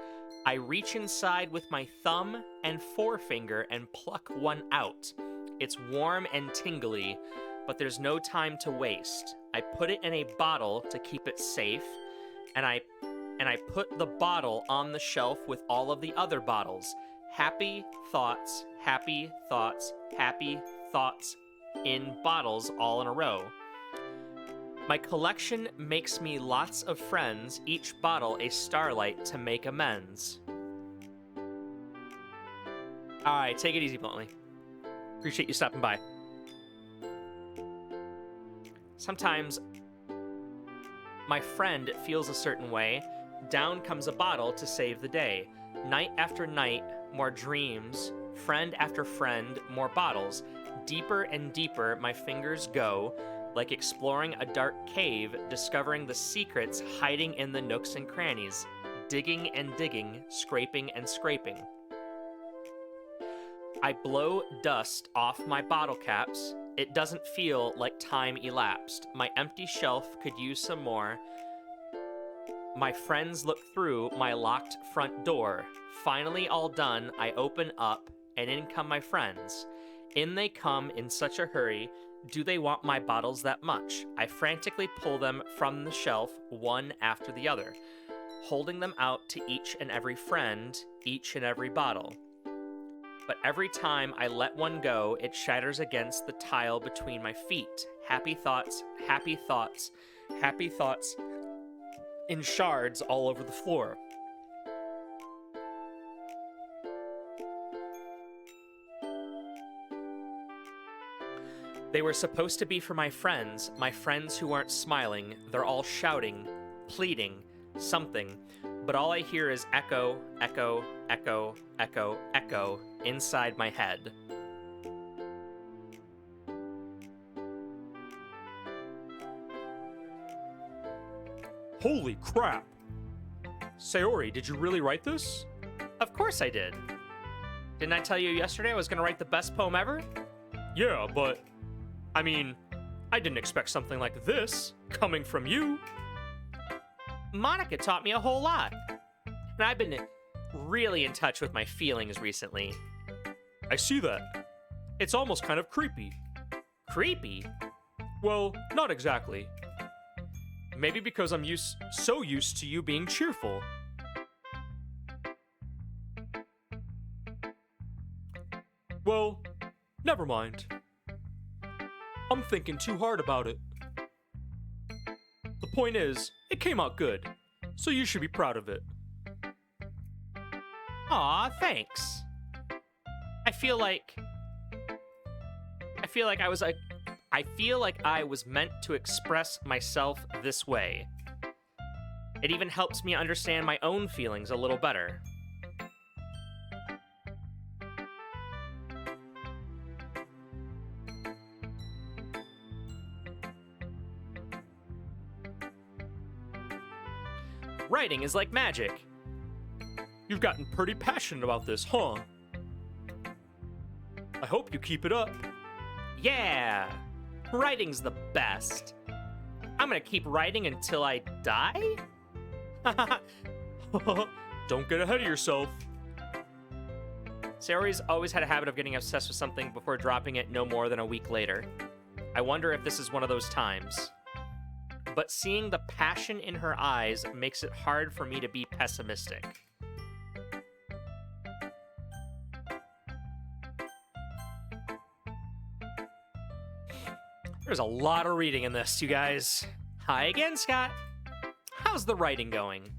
I reach inside with my thumb and forefinger and pluck one out. It's warm and tingly, but there's no time to waste. I put it in a bottle to keep it safe, and I put the bottle on the shelf with all of the other bottles. Happy thoughts, happy thoughts, happy thoughts in bottles all in a row. My collection makes me lots of friends, each bottle a starlight to make amends. All right, take it easy, Bluntly. Appreciate you stopping by. Sometimes my friend feels a certain way. Down comes a bottle to save the day. Night after night, more dreams. Friend after friend, more bottles. Deeper and deeper my fingers go, like exploring a dark cave, discovering the secrets hiding in the nooks and crannies. Digging and digging, scraping and scraping. I blow dust off my bottle caps. It doesn't feel like time elapsed. My empty shelf could use some more. My friends look through my locked front door. Finally all done, I open up, and in come my friends. In they come in such a hurry. Do they want my bottles that much? I frantically pull them from the shelf, one after the other, holding them out to each and every friend, each and every bottle. But every time I let one go, it shatters against the tile between my feet. Happy thoughts, happy thoughts, happy thoughts in shards all over the floor. They were supposed to be for my friends who aren't smiling. They're all shouting, pleading, something. But all I hear is echo, echo, echo, echo, echo inside my head. Holy crap! Sayori, did you really write this? Of course I did. Didn't I tell you yesterday I was going to write the best poem ever? Yeah, but I mean, I didn't expect something like this coming from you. Monica taught me a whole lot. And I've been really in touch with my feelings recently. I see that. It's almost kind of creepy. Creepy? Well, not exactly. Maybe because I'm so used to you being cheerful. Well, never mind. I'm thinking too hard about it. The point is, it came out good, so you should be proud of it. Aw, thanks. I feel like I was meant to express myself this way. It even helps me understand my own feelings a little better. Writing is like magic. You've gotten pretty passionate about this, huh? I hope you keep it up. Yeah, writing's the best. I'm gonna keep writing until I die? Don't get ahead of yourself. Sayori's always had a habit of getting obsessed with something before dropping it no more than a week later. I wonder if this is one of those times. But seeing the passion in her eyes makes it hard for me to be pessimistic. There's a lot of reading in this, you guys. Hi again, Scott. How's the writing going?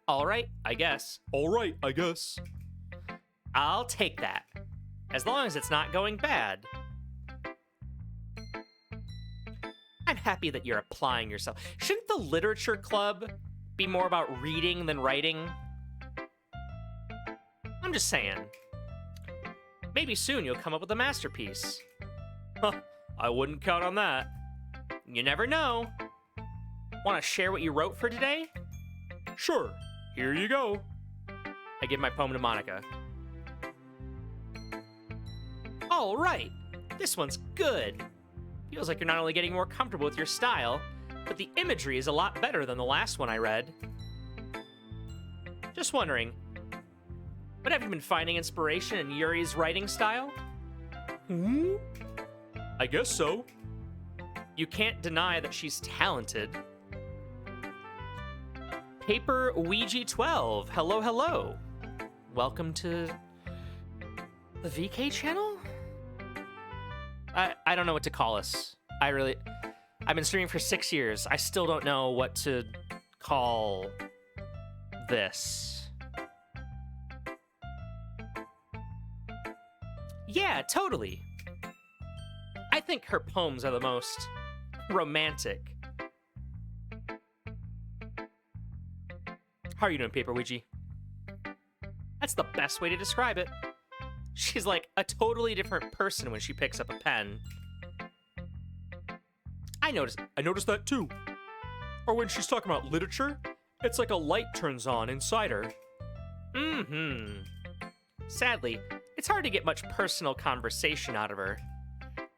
All right, I guess. All right, I guess. I'll take that. As long as it's not going bad. I'm happy that you're applying yourself. Shouldn't the literature club be more about reading than writing? I'm just saying. Maybe soon you'll come up with a masterpiece. Huh, I wouldn't count on that. You never know. Want to share what you wrote for today? Sure, here you go. I give my poem to Monica. All right, this one's good. Feels like you're not only getting more comfortable with your style, but the imagery is a lot better than the last one I read. Just wondering, what have you been finding inspiration in Yuri's writing style? I guess so. You can't deny that she's talented. Paper Ouija 12, hello, hello. Welcome to the VK channel? I don't know what to call us. I've been streaming for 6 years. I still don't know what to call this. Yeah, totally. I think her poems are the most romantic. How are you doing, Paper Ouija? That's the best way to describe it. She's like a totally different person when she picks up a pen. I noticed that too. Or when she's talking about literature, it's like a light turns on inside her. Sadly, it's hard to get much personal conversation out of her.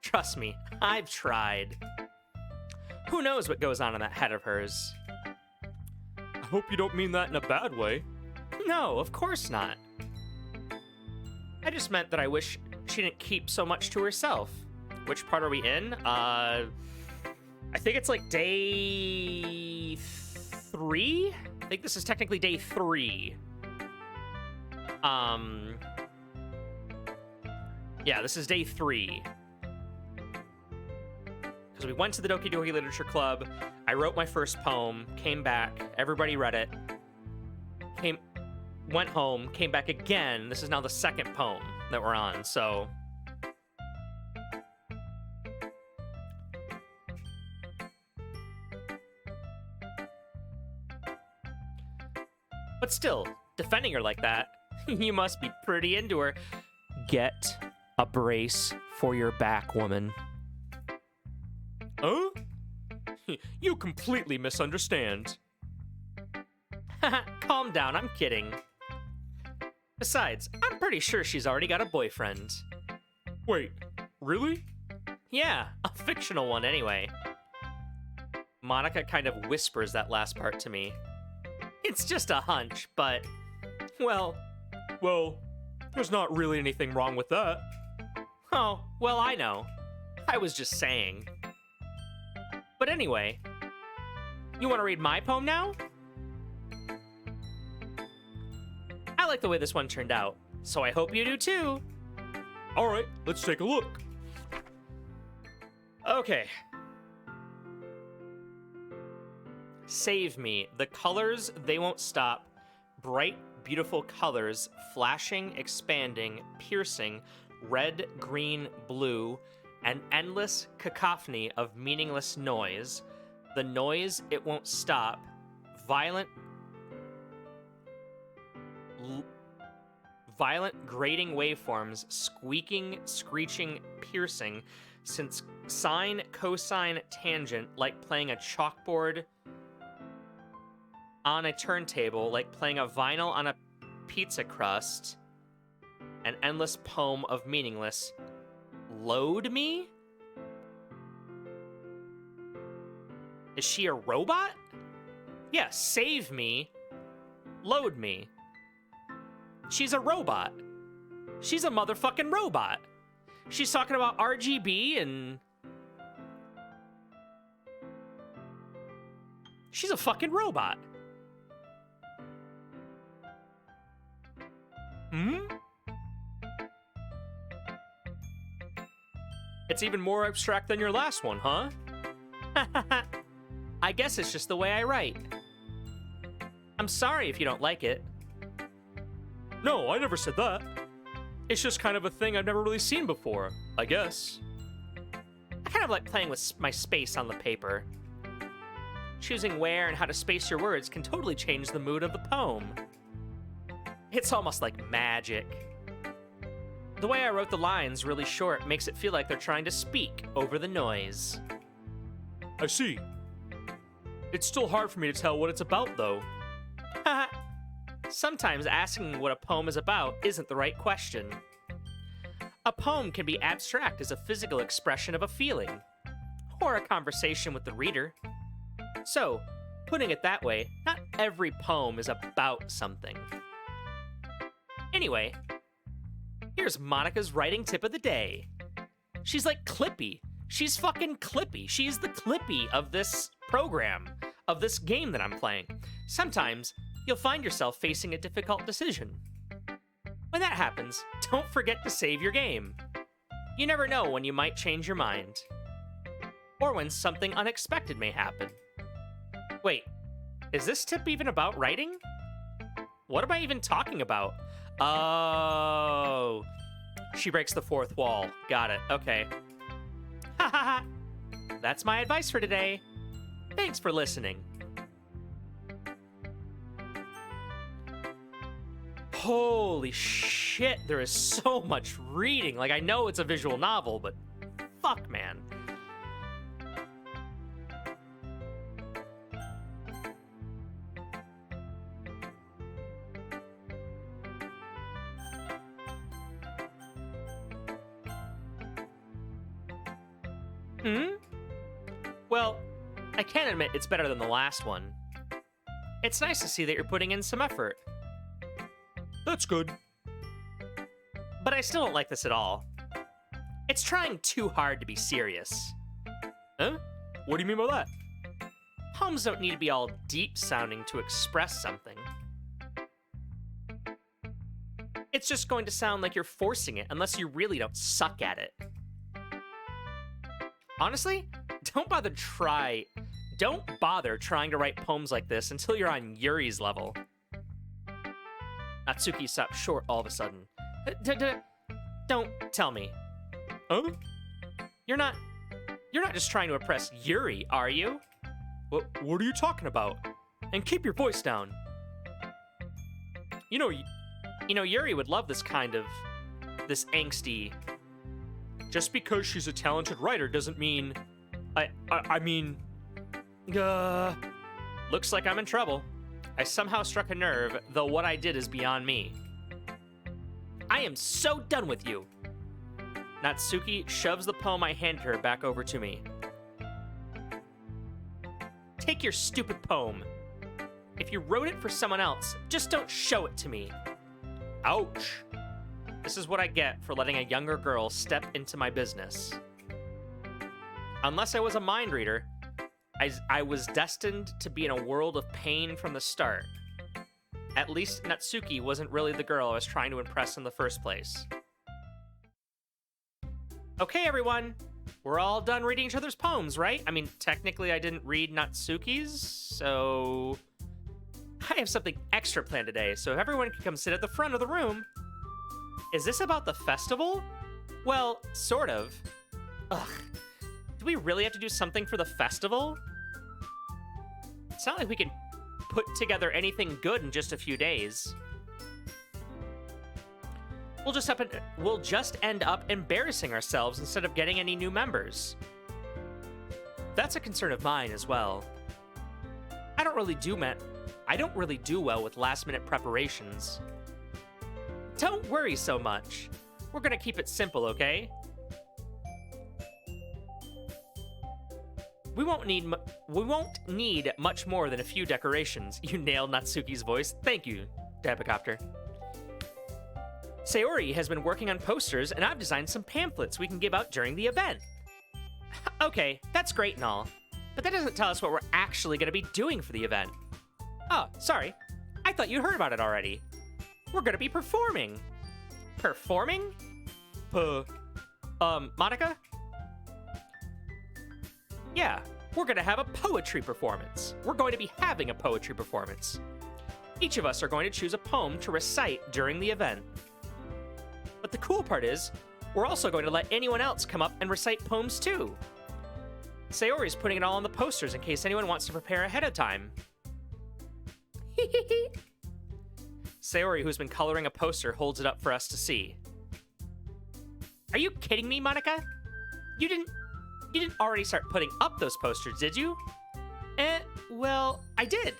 Trust me, I've tried. Who knows what goes on in that head of hers? I hope you don't mean that in a bad way. No, of course not. I just meant that I wish she didn't keep so much to herself. Which part are we in? I think it's like day 3? I think this is technically day 3. Yeah, this is day 3. Because we went to the Doki Doki Literature Club, I wrote my first poem, came back, everybody read it, went home, came back again. This is now the second poem that we're on, so... But still, defending her like that, you must be pretty into her. Get a brace for your back, woman. Huh? You completely misunderstand. Calm down, I'm kidding. Besides, I'm pretty sure she's already got a boyfriend. Wait, really? Yeah, a fictional one anyway. Monica kind of whispers that last part to me. It's just a hunch, but, well, there's not really anything wrong with that. Oh, well, I know. I was just saying. But anyway, you want to read my poem now? I like the way this one turned out, so I hope you do too. All right, let's take a look. Okay. Save me. The colors, they won't stop. Bright, beautiful colors, flashing, expanding, piercing, red, green, blue, an endless cacophony of meaningless noise. The noise, it won't stop. Violent, grating waveforms, squeaking, screeching, piercing, since sine, cosine, tangent, like playing a chalkboard on a turntable, like playing a vinyl on a pizza crust. An endless poem of meaningless. Load me? Is she a robot? Yeah, save me. Load me. She's a robot. She's a motherfucking robot. She's talking about RGB and... She's a fucking robot. Hmm? It's even more abstract than your last one, huh? I guess it's just the way I write. I'm sorry if you don't like it. No, I never said that. It's just kind of a thing I've never really seen before, I guess. I kind of like playing with my space on the paper. Choosing where and how to space your words can totally change the mood of the poem. It's almost like magic. The way I wrote the lines really short makes it feel like they're trying to speak over the noise. I see. It's still hard for me to tell what it's about, though. Sometimes asking what a poem is about isn't the right question. A poem can be abstract as a physical expression of a feeling, or a conversation with the reader. So, putting it that way, not every poem is about something. Anyway, here's Monica's writing tip of the day. She's like Clippy. She's fucking Clippy. She's the Clippy of this program, of this game that I'm playing. Sometimes, you'll find yourself facing a difficult decision. When that happens, don't forget to save your game. You never know when you might change your mind. Or when something unexpected may happen. Wait, is this tip even about writing? What am I even talking about? Oh, she breaks the fourth wall. Got it, okay. Ha ha ha. That's my advice for today. Thanks for listening. Holy shit, there is so much reading. Like, I know it's a visual novel, but fuck, man. Well, I can admit it's better than the last one. It's nice to see that you're putting in some effort. That's good. But I still don't like this at all. It's trying too hard to be serious. Huh? What do you mean by that? Poems don't need to be all deep-sounding to express something. It's just going to sound like you're forcing it unless you really don't suck at it. Honestly, don't bother trying to write poems like this until you're on Yuri's level. Natsuki stopped short all of a sudden. Don't tell me. Huh? You're not just trying to impress Yuri, are you? What are you talking about? And keep your voice down. You know, Yuri would love this angsty. Just because she's a talented writer doesn't mean... I mean... Looks like I'm in trouble. I somehow struck a nerve, though what I did is beyond me. I am so done with you. Natsuki shoves the poem I handed her back over to me. Take your stupid poem. If you wrote it for someone else, just don't show it to me. Ouch. This is what I get for letting a younger girl step into my business. Unless I was a mind reader, I was destined to be in a world of pain from the start. At least Natsuki wasn't really the girl I was trying to impress in the first place. Okay, everyone. We're all done reading each other's poems, right? I mean, technically I didn't read Natsuki's, so... I have something extra planned today, so if everyone can come sit at the front of the room. Is this about the festival? Well, sort of. Ugh. Do we really have to do something for the festival? It's not like we can put together anything good in just a few days. We'll just end up embarrassing ourselves instead of getting any new members. That's a concern of mine as well. I don't really do well with last-minute preparations. Don't worry so much. We're gonna keep it simple, okay? We won't need much more than a few decorations. You nailed Natsuki's voice. Thank you, Dabicopter. Sayori has been working on posters, and I've designed some pamphlets we can give out during the event. Okay, that's great and all, but that doesn't tell us what we're actually going to be doing for the event. Oh, sorry. I thought you heard about it already. We're going to be performing. Performing? Monica? Yeah, we're going to have a poetry performance. We're going to be having a poetry performance. Each of us are going to choose a poem to recite during the event. But the cool part is, we're also going to let anyone else come up and recite poems too. Sayori's putting it all on the posters in case anyone wants to prepare ahead of time. Sayori, who's been coloring a poster, holds it up for us to see. Are you kidding me, Monica? You didn't already start putting up those posters, did you? Well, I did.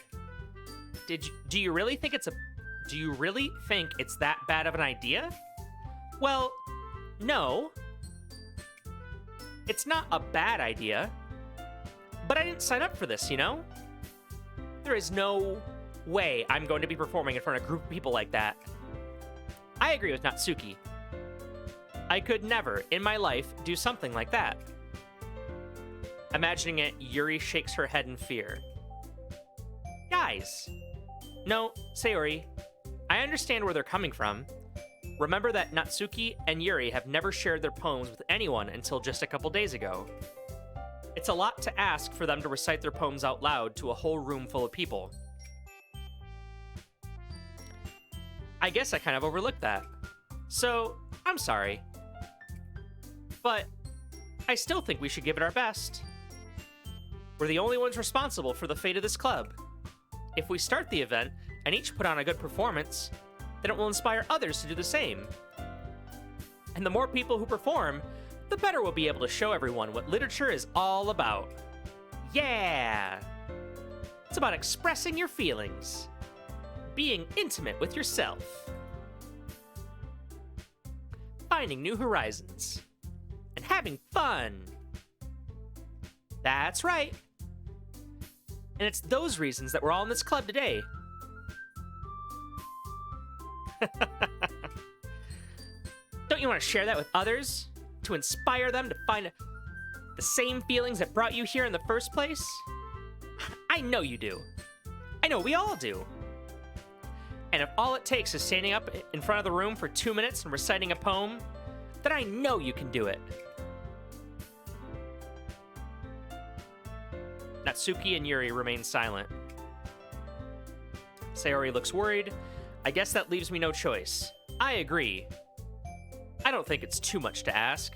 Do you really think it's that bad of an idea? Well, no. It's not a bad idea. But I didn't sign up for this, you know? There is no way I'm going to be performing in front of a group of people like that. I agree with Natsuki. I could never, in my life, do something like that. Imagining it, Yuri shakes her head in fear. Guys. No, Sayori. I understand where they're coming from. Remember that Natsuki and Yuri have never shared their poems with anyone until just a couple days ago. It's a lot to ask for them to recite their poems out loud to a whole room full of people. I guess I kind of overlooked that. So, I'm sorry. But I still think we should give it our best. We're the only ones responsible for the fate of this club. If we start the event and each put on a good performance, then it will inspire others to do the same. And the more people who perform, the better we'll be able to show everyone what literature is all about. Yeah! It's about expressing your feelings, being intimate with yourself, finding new horizons, and having fun. That's right. And it's those reasons that we're all in this club today. Don't you want to share that with others? To inspire them to find the same feelings that brought you here in the first place? I know you do. I know we all do. And if all it takes is standing up in front of the room for 2 minutes and reciting a poem, then I know you can do it. Natsuki and Yuri remain silent. Sayori looks worried. I guess that leaves me no choice. I agree. I don't think it's too much to ask.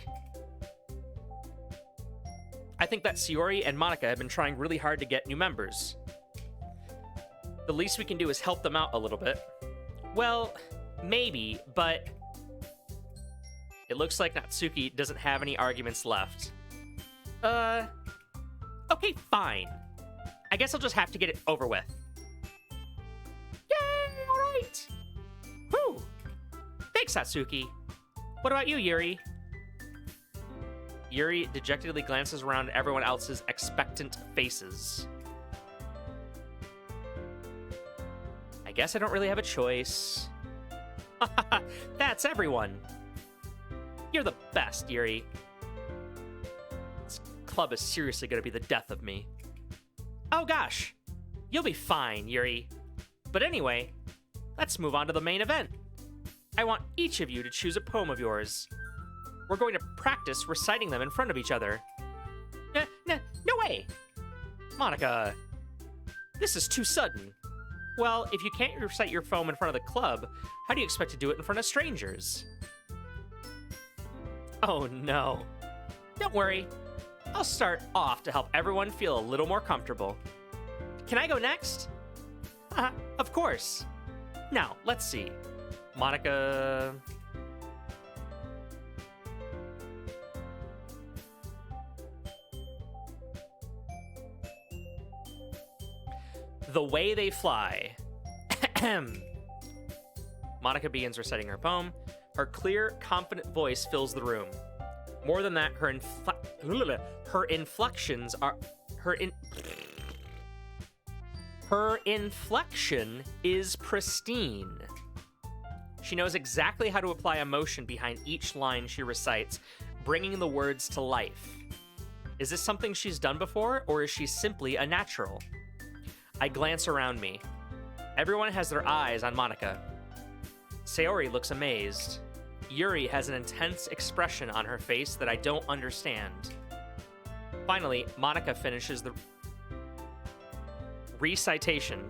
I think that Sayori and Monica have been trying really hard to get new members. The least we can do is help them out a little bit. Well, maybe, but it looks like Natsuki doesn't have any arguments left. Okay, fine. I guess I'll just have to get it over with. Yay, alright! Whew! Thanks, Natsuki. What about you, Yuri? Yuri dejectedly glances around at everyone else's expectant faces. I guess I don't really have a choice. That's everyone. You're the best, Yuri. This club is seriously going to be the death of me. Oh gosh, you'll be fine, Yuri. But anyway, let's move on to the main event. I want each of you to choose a poem of yours. We're going to practice reciting them in front of each other. No way! Monica, this is too sudden. Well, if you can't recite your poem in front of the club, how do you expect to do it in front of strangers? Oh no. Don't worry. I'll start off to help everyone feel a little more comfortable. Can I go next? Of course. Now, let's see. Monica... The Way They Fly. Monica begins reciting her poem. Her clear, confident voice fills the room. More than that, her inflections are... Her inflection is pristine. She knows exactly how to apply emotion behind each line she recites, bringing the words to life. Is this something she's done before, or is she simply a natural? I glance around me. Everyone has their eyes on Monica. Sayori looks amazed. Yuri has an intense expression on her face that I don't understand. Finally, Monica finishes the recitation.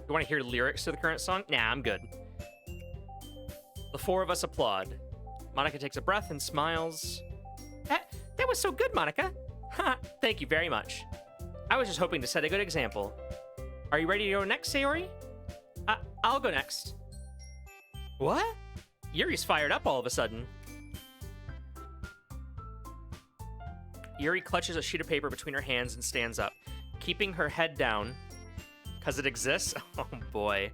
You want to hear lyrics to the current song? Nah, I'm good. The four of us applaud. Monica takes a breath and smiles. That was so good, Monica. Ha, thank you very much. I was just hoping to set a good example. Are you ready to go next, Sayori? I'll go next. What? Yuri's fired up all of a sudden. Yuri clutches a sheet of paper between her hands and stands up, keeping her head down. Because it exists? Oh boy.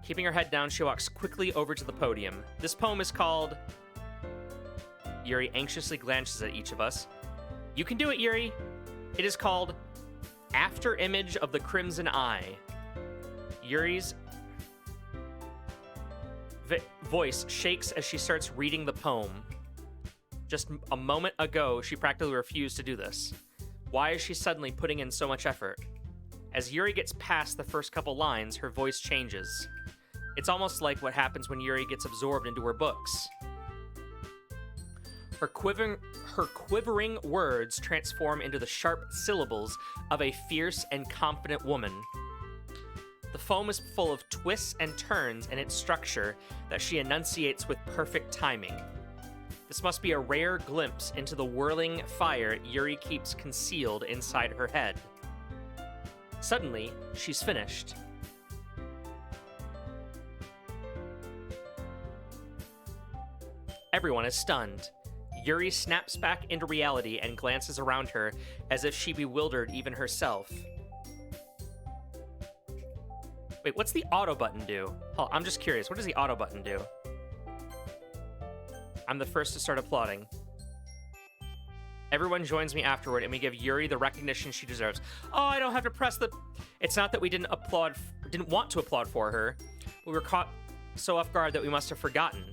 Keeping her head down, she walks quickly over to the podium. This poem is called... Yuri anxiously glances at each of us. You can do it, Yuri. It is called After Image of the Crimson Eye. Yuri's voice shakes as she starts reading the poem. Just a moment ago, she practically refused to do this. Why is she suddenly putting in so much effort? As Yuri gets past the first couple lines, her voice changes. It's almost like what happens when Yuri gets absorbed into her books. Her quivering words transform into the sharp syllables of a fierce and confident woman. The poem is full of twists and turns in its structure that she enunciates with perfect timing. This must be a rare glimpse into the whirling fire Yuri keeps concealed inside her head. Suddenly, she's finished. Everyone is stunned. Yuri snaps back into reality and glances around her as if she bewildered even herself. Wait, what's the auto button do? Oh, I'm just curious. What does the auto button do? I'm the first to start applauding. Everyone joins me afterward, and we give Yuri the recognition she deserves. Oh, I don't have to press the... It's not that we didn't want to applaud for her. We were caught so off guard that we must have forgotten.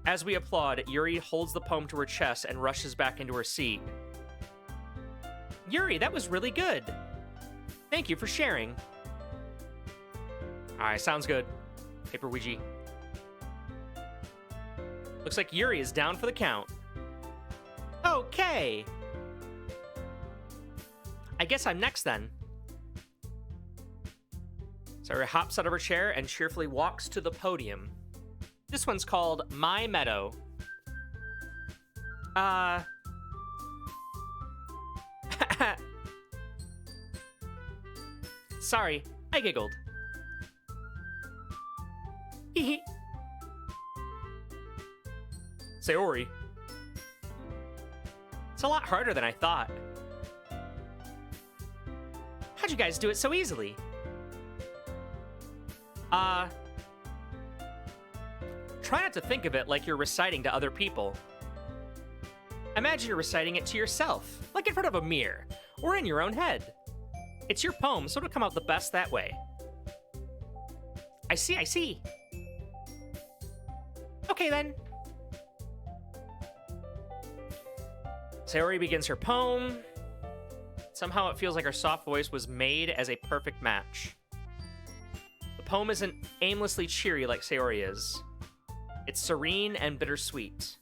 As we applaud, Yuri holds the poem to her chest and rushes back into her seat. Yuri, that was really good. Thank you for sharing. All right, sounds good. Paper Ouija. Looks like Yuri is down for the count. Okay. I guess I'm next then. Sarah hops out of her chair and cheerfully walks to the podium. This one's called My Meadow. Sorry, I giggled. Hehe. Sayori. It's a lot harder than I thought. How'd you guys do it so easily? Try not to think of it like you're reciting to other people. Imagine you're reciting it to yourself, like in front of a mirror, or in your own head. It's your poem, so it'll come out the best that way. I see. Okay then. Sayori begins her poem. Somehow it feels like her soft voice was made as a perfect match. The poem isn't aimlessly cheery like Sayori is. It's serene and bittersweet.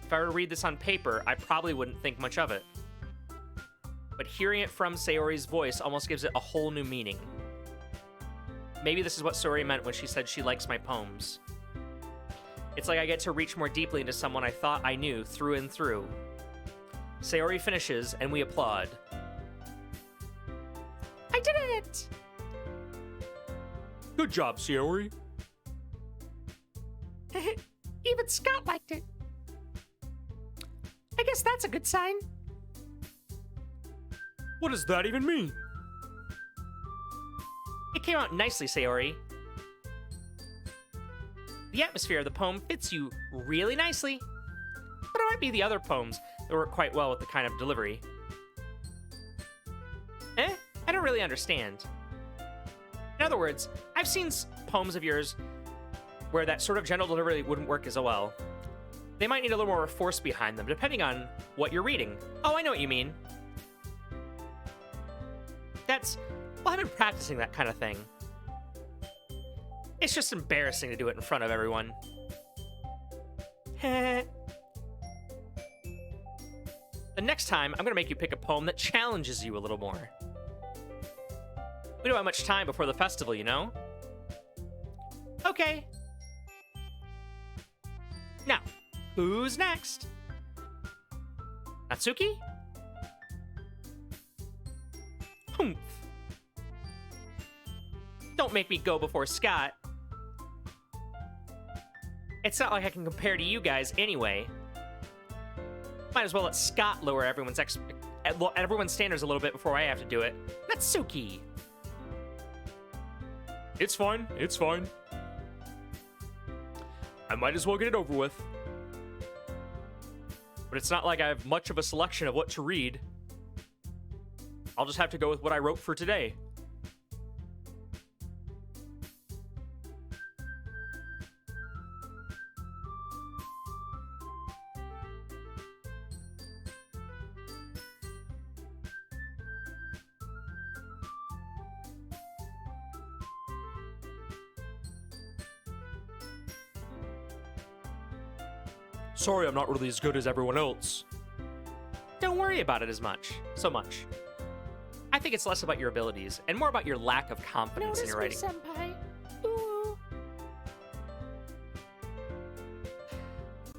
If I were to read this on paper, I probably wouldn't think much of it. But hearing it from Sayori's voice almost gives it a whole new meaning. Maybe this is what Sayori meant when she said she likes my poems. It's like I get to reach more deeply into someone I thought I knew through and through. Sayori finishes, and we applaud. I did it! Good job, Sayori. Even Scott liked it. I guess that's a good sign. What does that even mean? It came out nicely, Sayori. The atmosphere of the poem fits you really nicely. But it might be the other poems that work quite well with the kind of delivery. I don't really understand. In other words, I've seen poems of yours where that sort of gentle delivery wouldn't work as well. They might need a little more force behind them, depending on what you're reading. Oh, I know what you mean. Well, I've been practicing that kind of thing. It's just embarrassing to do it in front of everyone. The next time, I'm gonna make you pick a poem that challenges you a little more. We don't have much time before the festival, you know? Okay. Now, who's next? Natsuki? Humph. Don't make me go before Scott. It's not like I can compare to you guys anyway. Might as well let Scott lower everyone's standards a little bit before I have to do it. Natsuki! It's fine. It's fine. I might as well get it over with. But it's not like I have much of a selection of what to read. I'll just have to go with what I wrote for today. Sorry, I'm not really as good as everyone else. Don't worry about it so much. I think it's less about your abilities and more about your lack of confidence in your writing. Senpai. Ooh.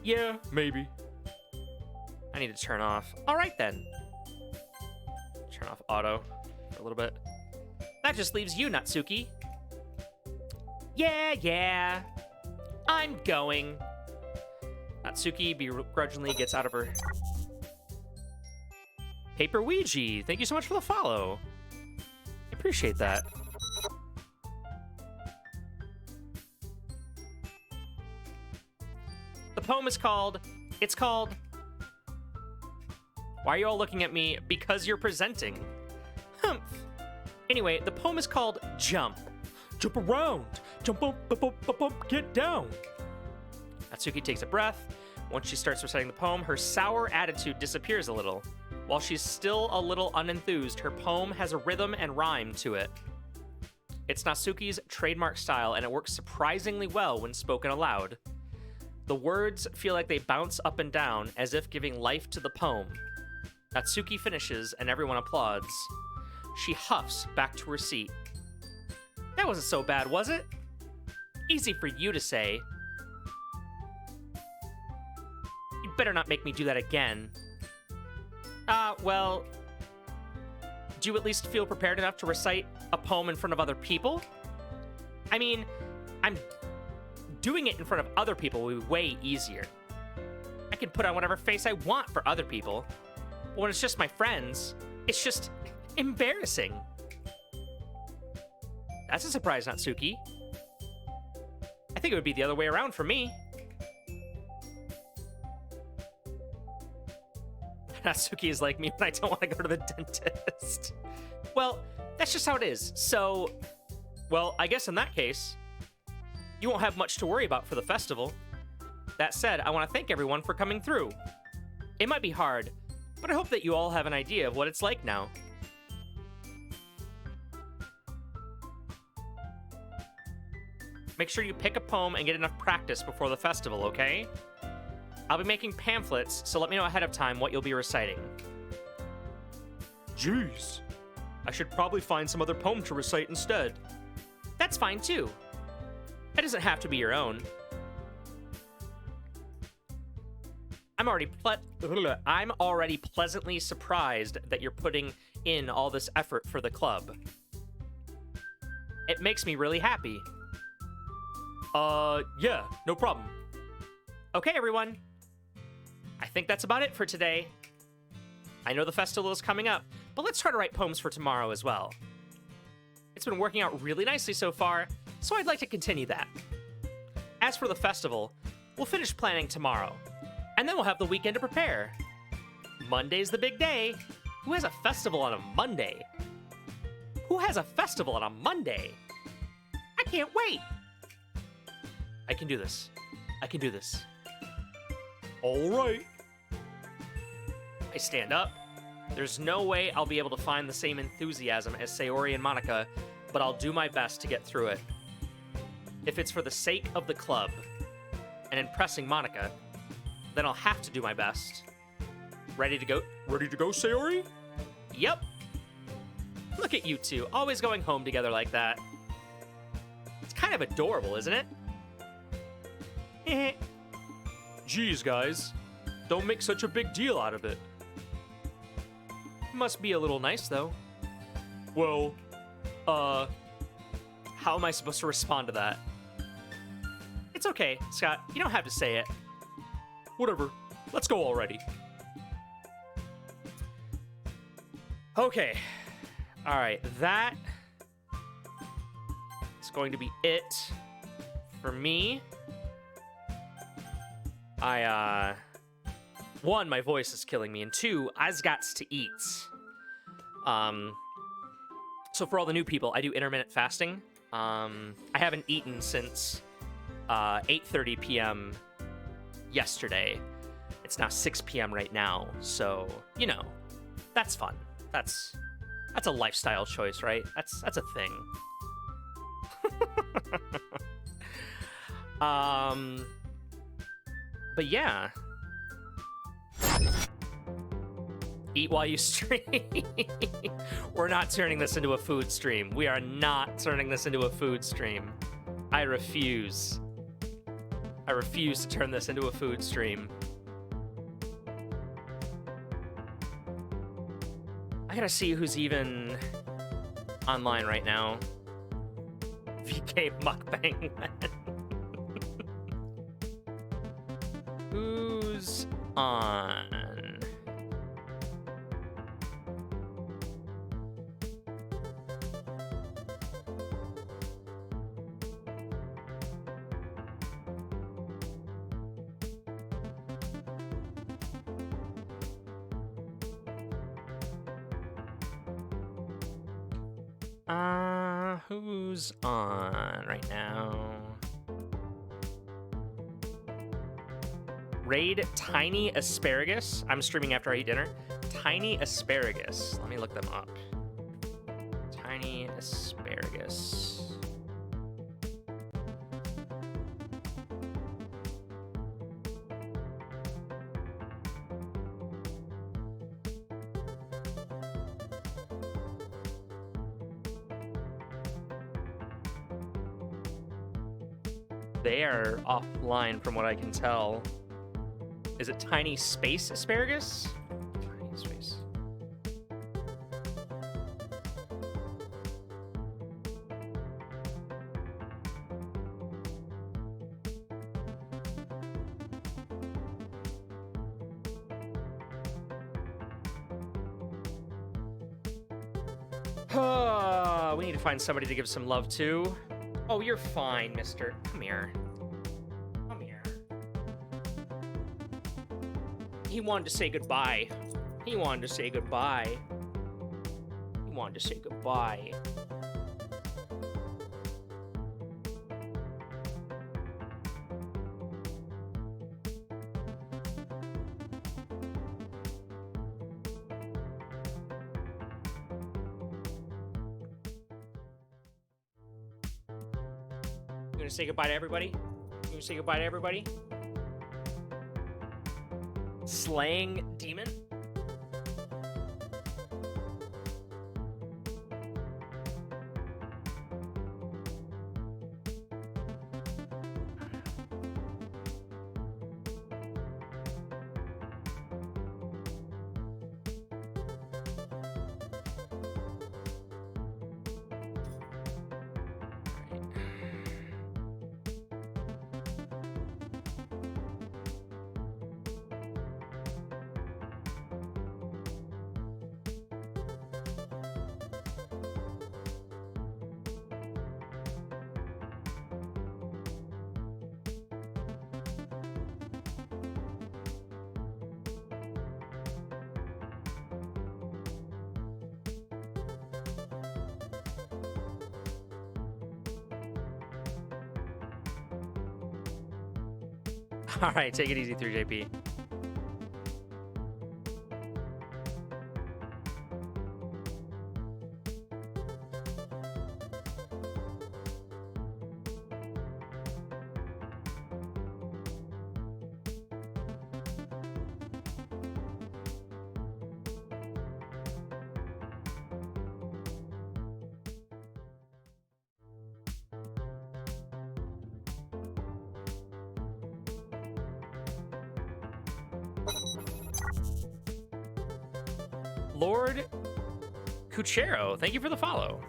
Yeah, maybe. I need to turn off. All right, then. Turn off auto for a little bit. That just leaves you, Natsuki. Yeah. I'm going. Natsuki begrudgingly gets out of her... Paper Ouija, thank you so much for the follow. I appreciate that. The poem is called... Why are you all looking at me? Because you're presenting. Humph. Anyway, the poem is called Jump. Jump around. Jump up, get down. Natsuki takes a breath. Once she starts reciting the poem, her sour attitude disappears a little. While she's still a little unenthused, her poem has a rhythm and rhyme to it. It's Natsuki's trademark style, and it works surprisingly well when spoken aloud. The words feel like they bounce up and down, as if giving life to the poem. Natsuki finishes, and everyone applauds. She huffs back to her seat. That wasn't so bad, was it? Easy for you to say. You'd better not make me do that again. Well, do you at least feel prepared enough to recite a poem in front of other people? I mean, doing it in front of other people will be way easier. I can put on whatever face I want for other people. But when it's just my friends, it's just embarrassing. That's a surprise, Natsuki. I think it would be the other way around for me. Natsuki is like me when I don't want to go to the dentist. Well, that's just how it is. So, well, I guess in that case, you won't have much to worry about for the festival. That said, I want to thank everyone for coming through. It might be hard, but I hope that you all have an idea of what it's like now. Make sure you pick a poem and get enough practice before the festival, okay? I'll be making pamphlets, so let me know ahead of time what you'll be reciting. Jeez. I should probably find some other poem to recite instead. That's fine too. It doesn't have to be your own. I'm already pleasantly surprised that you're putting in all this effort for the club. It makes me really happy. Yeah, no problem. Okay, everyone. I think that's about it for today. I know the festival is coming up, but let's try to write poems for tomorrow as well. It's been working out really nicely so far, so I'd like to continue that. As for the festival, we'll finish planning tomorrow, and then we'll have the weekend to prepare. Monday's the big day. Who has a festival on a Monday? Who has a festival on a Monday? I can't wait. I can do this. I can do this. All right. I stand up. There's no way I'll be able to find the same enthusiasm as Sayori and Monica, but I'll do my best to get through it. If it's for the sake of the club and impressing Monica, then I'll have to do my best. Ready to go? Ready to go, Sayori? Yep. Look at you two, always going home together like that. It's kind of adorable, isn't it? Geez, guys. Don't make such a big deal out of it. Must be a little nice, though. Well, how am I supposed to respond to that? It's okay, Scott. You don't have to say it. whatever. Let's go already. Okay. All right, that is going to be it for me. One, my voice is killing me, and two, I've got to eat. So for all the new people, I do intermittent fasting. I haven't eaten since 8:30 p.m. yesterday. It's now 6 p.m. right now, so you know, that's fun. That's a lifestyle choice, right? That's a thing. But yeah. Eat while you stream. We're not turning this into a food stream. We are not turning this into a food stream. I refuse. I refuse to turn this into a food stream. I gotta see who's even online right now. VK Mukbang. Who's on? Who's on right now? Raid Tiny Asparagus. I'm streaming after I eat dinner. Tiny Asparagus. Let me look them up. Tiny Asparagus. They are offline from what I can tell. Is it Tiny Space Asparagus? Tiny Space. We need to find somebody to give some love to. Oh, you're fine, mister. Come here. Come here. He wanted to say goodbye. He wanted to say goodbye. He wanted to say goodbye. gonna say goodbye to everybody? You gonna say goodbye to everybody? Slaying demon? All right, take it easy through JP. Lord Cuchero, thank you for the follow.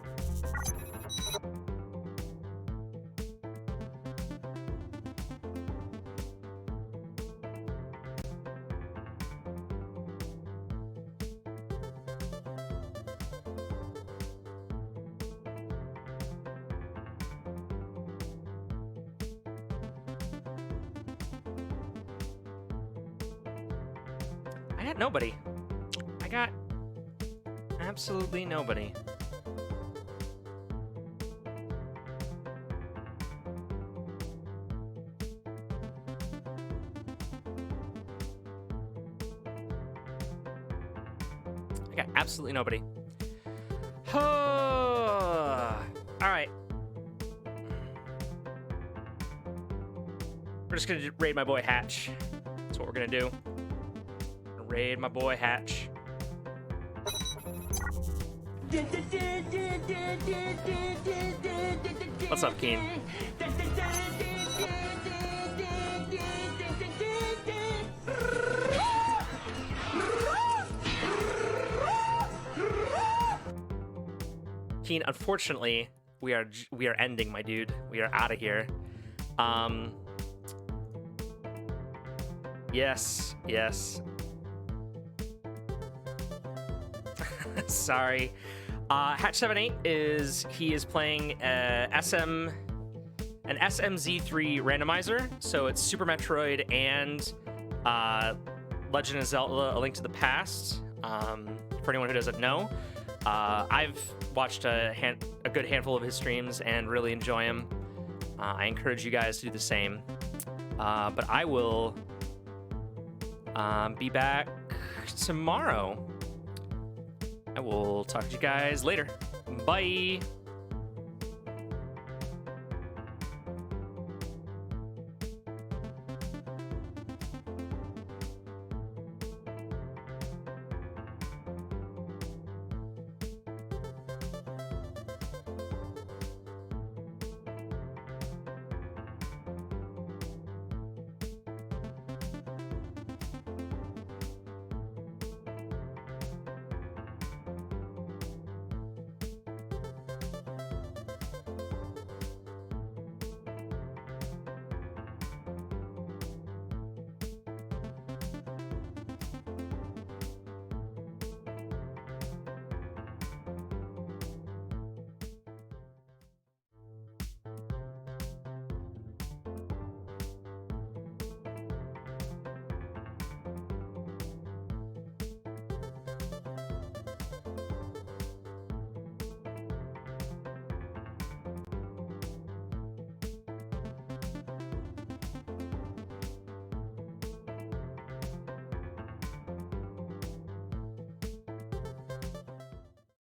I got nobody. I got absolutely nobody. I got absolutely nobody. All right. We're just gonna raid my boy Hatch. That's what we're gonna do. Raid my boy Hatch. What's up, Keen? Keen, unfortunately, we are ending, my dude. We are out of here. Yes. Sorry. Hatch78 is playing an SMZ3 randomizer, so it's Super Metroid and Legend of Zelda: A Link to the Past. For anyone who doesn't know, I've watched a good handful of his streams and really enjoy him. I encourage you guys to do the same. But I will be back tomorrow. I will talk to you guys later. Bye.